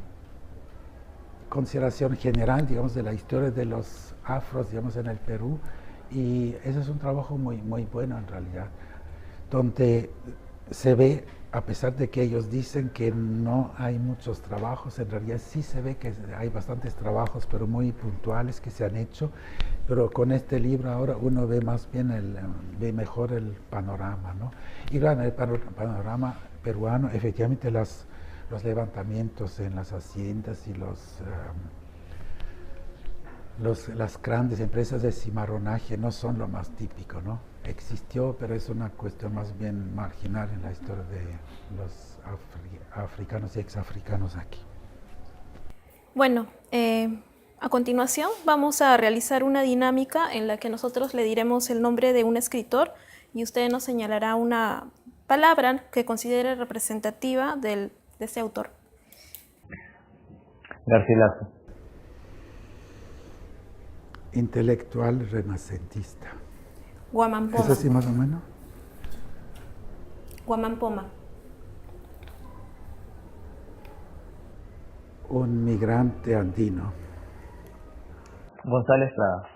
consideración general, digamos, de la historia de los afros, digamos, en el Perú, y ese es un trabajo muy bueno en realidad, donde se ve, a pesar de que ellos dicen que no hay muchos trabajos, en realidad sí se ve que hay bastantes trabajos, pero muy puntuales que se han hecho, pero con este libro ahora uno ve más bien, ve mejor el panorama, ¿no? Y claro, en el panorama peruano, efectivamente los levantamientos en las haciendas y las grandes empresas de cimarronaje no son lo más típico, ¿no? Existió, pero es una cuestión más bien marginal en la historia de los africanos y exafricanos aquí. Bueno, a continuación vamos a realizar una dinámica en la que nosotros le diremos el nombre de un escritor y usted nos señalará una palabra que considere representativa de ese autor. Garcilaso. Intelectual renacentista. Guamampoma. ¿Es así más o menos? Guamampoma. Un migrante andino. González Prada.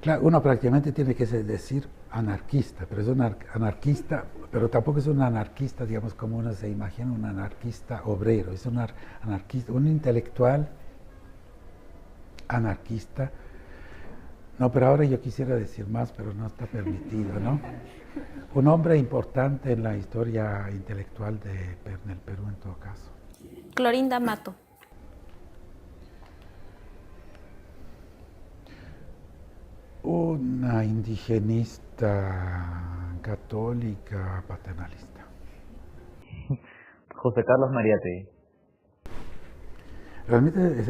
Claro, uno prácticamente tiene que decir anarquista, pero es un anarquista, pero tampoco es un anarquista, digamos, como uno se imagina, un anarquista obrero, es un anarquista, un intelectual anarquista. No, pero ahora yo quisiera decir más, pero no está permitido, ¿no? Un hombre importante en la historia intelectual del Perú en todo caso. Clorinda Mato. Una indigenista católica paternalista. José Carlos Mariátegui. Realmente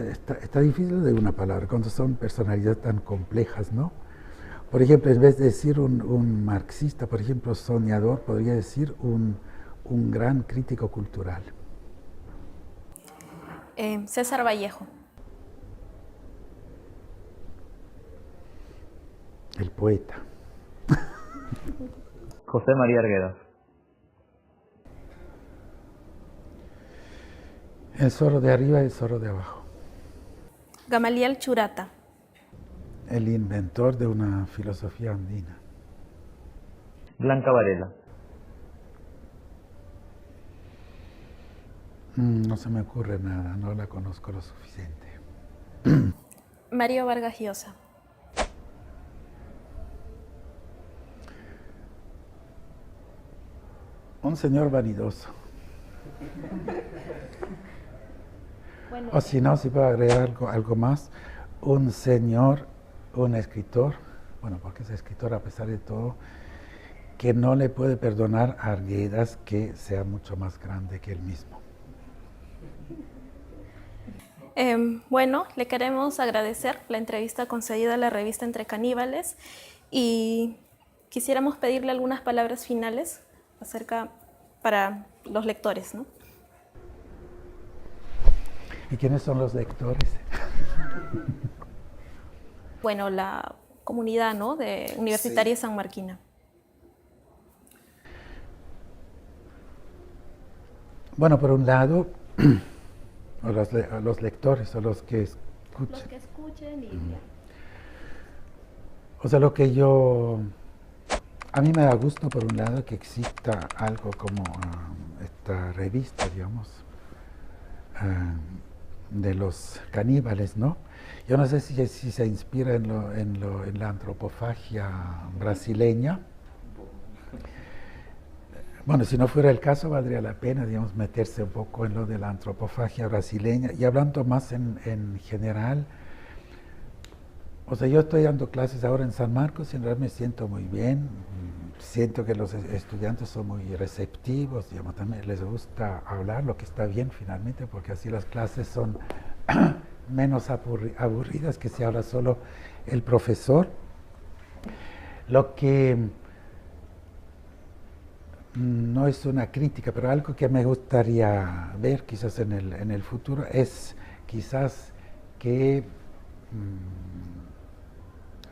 está difícil de una palabra, cuando son personalidades tan complejas, ¿no? Por ejemplo, en vez de decir un marxista, por ejemplo, soñador, podría decir un gran crítico cultural. César Vallejo. El poeta. José María Arguedas. El zorro de arriba y el zorro de abajo. Gamaliel Churata. El inventor de una filosofía andina. Blanca Varela. No se me ocurre nada, no la conozco lo suficiente. Mario Vargas Llosa. Un señor vanidoso. Bueno, O si no, si puedo agregar algo más, un señor, un escritor, bueno, porque es escritor a pesar de todo, que no le puede perdonar a Arguedas que sea mucho más grande que él mismo. Bueno, le queremos agradecer la entrevista concedida a la revista Entre Caníbales y quisiéramos pedirle algunas palabras finales para los lectores, ¿no? ¿Y quiénes son los lectores? Bueno, la comunidad, ¿no?, de Universitaria Sí. Sanmarquina. Bueno, por un lado, a los lectores, a los que escuchen. Los que escuchen y... O sea, a mí me da gusto, por un lado, que exista algo como esta revista, digamos, de los caníbales, ¿no? Yo no sé si se inspira en la antropofagia brasileña. Bueno, si no fuera el caso, valdría la pena, digamos, meterse un poco en lo de la antropofagia brasileña. Y hablando más en general, o sea, yo estoy dando clases ahora en San Marcos y en realidad me siento muy bien. Siento que los estudiantes son muy receptivos, digamos, también les gusta hablar, lo que está bien finalmente, porque así las clases son menos aburridas que si habla solo el profesor. Lo que no es una crítica, pero algo que me gustaría ver quizás en el futuro es quizás que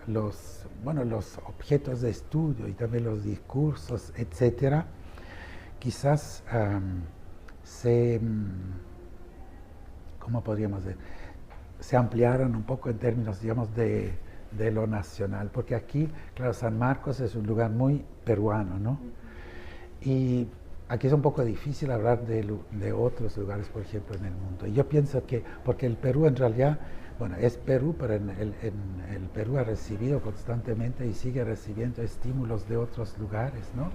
los objetos de estudio y también los discursos, etcétera, quizás ¿cómo podríamos decir? Se ampliaran un poco en términos, digamos, de de lo nacional, porque aquí, claro, San Marcos es un lugar muy peruano, ¿no? Y aquí es un poco difícil hablar de otros lugares, por ejemplo, en el mundo. Y yo pienso que, porque el Perú en realidad, bueno, es Perú, pero el Perú ha recibido constantemente y sigue recibiendo estímulos de otros lugares, ¿no?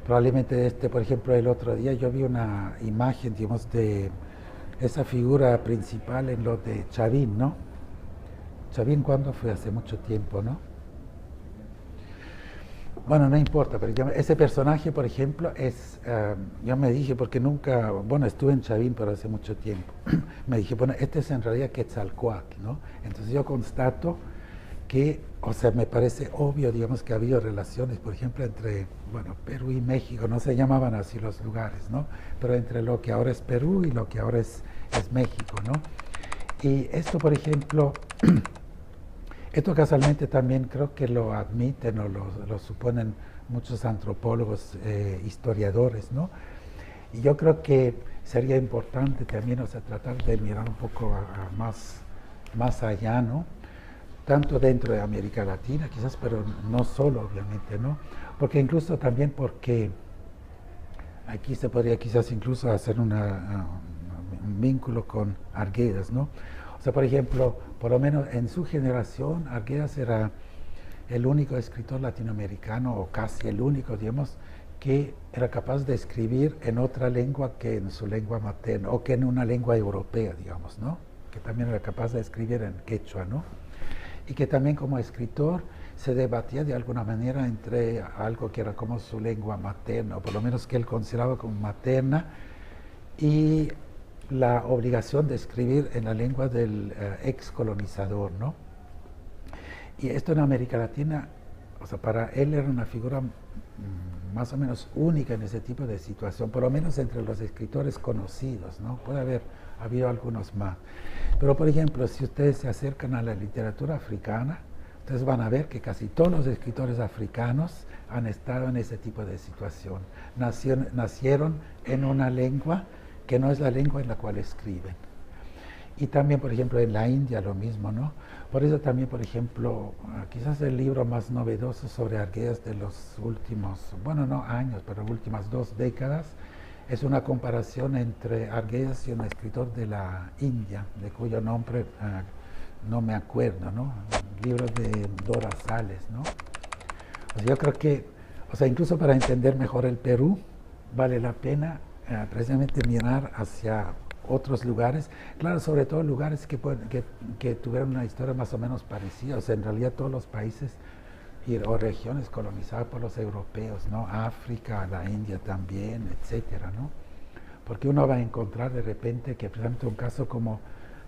Probablemente por ejemplo, el otro día yo vi una imagen, digamos, de esa figura principal en lo de Chavín, ¿no? Chavín, ¿cuándo fue? Hace mucho tiempo, ¿no? Bueno, no importa, pero ese personaje, por ejemplo, yo me dije, porque nunca, bueno, estuve en Chavín, pero hace mucho tiempo, me dije, bueno, este es en realidad Quetzalcóatl, ¿no? Entonces yo constato que, o sea, me parece obvio, digamos, que ha habido relaciones, por ejemplo, entre, bueno, Perú y México, no se llamaban así los lugares, ¿no? Pero entre lo que ahora es Perú y lo que ahora es México, ¿no? Y esto, por ejemplo, esto casualmente también creo que lo admiten o lo suponen muchos antropólogos, historiadores, ¿no? Y yo creo que sería importante también, o sea, tratar de mirar un poco más allá, ¿no? Tanto dentro de América Latina, quizás, pero no solo, obviamente, ¿no? Porque incluso también porque aquí se podría quizás incluso hacer un vínculo con Arguedas, ¿no? O sea, por ejemplo, por lo menos en su generación, Arguedas era el único escritor latinoamericano, o casi el único, digamos, que era capaz de escribir en otra lengua que en su lengua materna, o que en una lengua europea, digamos, ¿no? Que también era capaz de escribir en quechua, ¿no? Y que también como escritor se debatía de alguna manera entre algo que era como su lengua materna, o por lo menos que él consideraba como materna, y la obligación de escribir en la lengua del ex colonizador, ¿no? Y esto en América Latina, o sea, para él era una figura más o menos única en ese tipo de situación, por lo menos entre los escritores conocidos, ¿no? Puede haber habido algunos más. Pero, por ejemplo, si ustedes se acercan a la literatura africana, ustedes van a ver que casi todos los escritores africanos han estado en ese tipo de situación. Nacieron en una lengua que no es la lengua en la cual escriben. Y también, por ejemplo, en la India lo mismo, ¿no? Por eso también, por ejemplo, quizás el libro más novedoso sobre Arguedas de los últimos, bueno, no años, pero últimas 2 décadas, es una comparación entre Arguedas y un escritor de la India, de cuyo nombre no me acuerdo, ¿no? Un libro de Dora Sales, ¿no? O sea, yo creo que, o sea, incluso para entender mejor el Perú, vale la pena precisamente mirar hacia otros lugares, claro, sobre todo lugares que tuvieron una historia más o menos parecida, o sea, en realidad todos los países o regiones colonizadas por los europeos, ¿no? África, la India también, etcétera, ¿no? Porque uno va a encontrar de repente que, por ejemplo, un caso como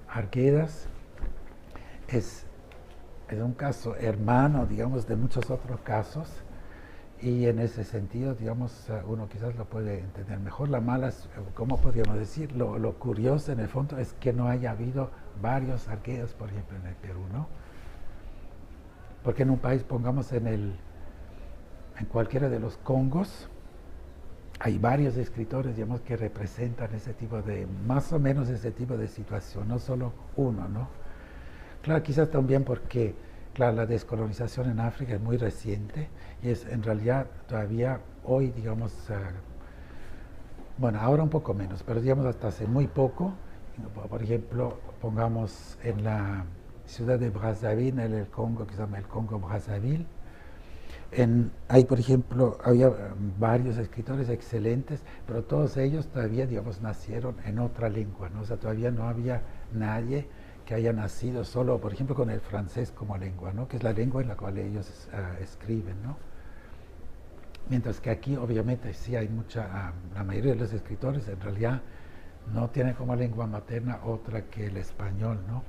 Arguedas es un caso hermano, digamos, de muchos otros casos, y en ese sentido, digamos, uno quizás lo puede entender mejor. La mala, ¿cómo podríamos decir? Lo curioso en el fondo es que no haya habido varios Arguedas, por ejemplo, en el Perú, ¿no? Porque en un país, pongamos en cualquiera de los Congos, hay varios escritores, digamos, que representan ese tipo de, más o menos ese tipo de situación, no solo uno, ¿no? Claro, quizás también porque, claro, la descolonización en África es muy reciente y es en realidad todavía hoy, digamos, bueno, ahora un poco menos, pero digamos hasta hace muy poco, por ejemplo, pongamos en la ciudad de Brazzaville, en el Congo, que se llama el Congo-Brazzaville. Ahí, por ejemplo, había varios escritores excelentes, pero todos ellos todavía, digamos, nacieron en otra lengua, ¿no? O sea, todavía no había nadie que haya nacido solo, por ejemplo, con el francés como lengua, ¿no? Que es la lengua en la cual ellos escriben, ¿no? Mientras que aquí, obviamente, sí hay la mayoría de los escritores en realidad no tienen como lengua materna otra que el español, ¿no?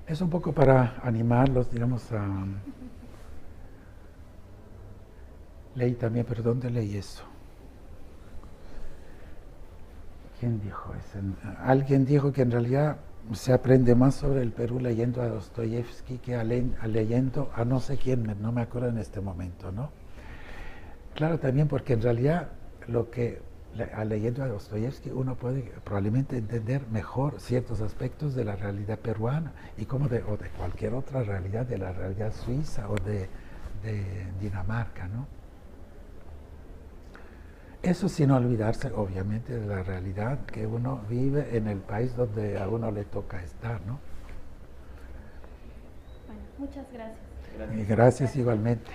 Es un poco para animarlos, digamos, leí también, pero ¿dónde leí eso? ¿Quién dijo eso? Alguien dijo que en realidad se aprende más sobre el Perú leyendo a Dostoyevsky que leyendo a no sé quién, no me acuerdo en este momento, ¿no? Claro, también porque en realidad lo que leyendo a Dostoyevsky uno puede probablemente entender mejor ciertos aspectos de la realidad peruana y como o de cualquier otra realidad, de la realidad suiza o de Dinamarca, ¿no? Eso sin olvidarse, obviamente, de la realidad que uno vive en el país donde a uno le toca estar, ¿no? Bueno, muchas gracias. Y gracias igualmente.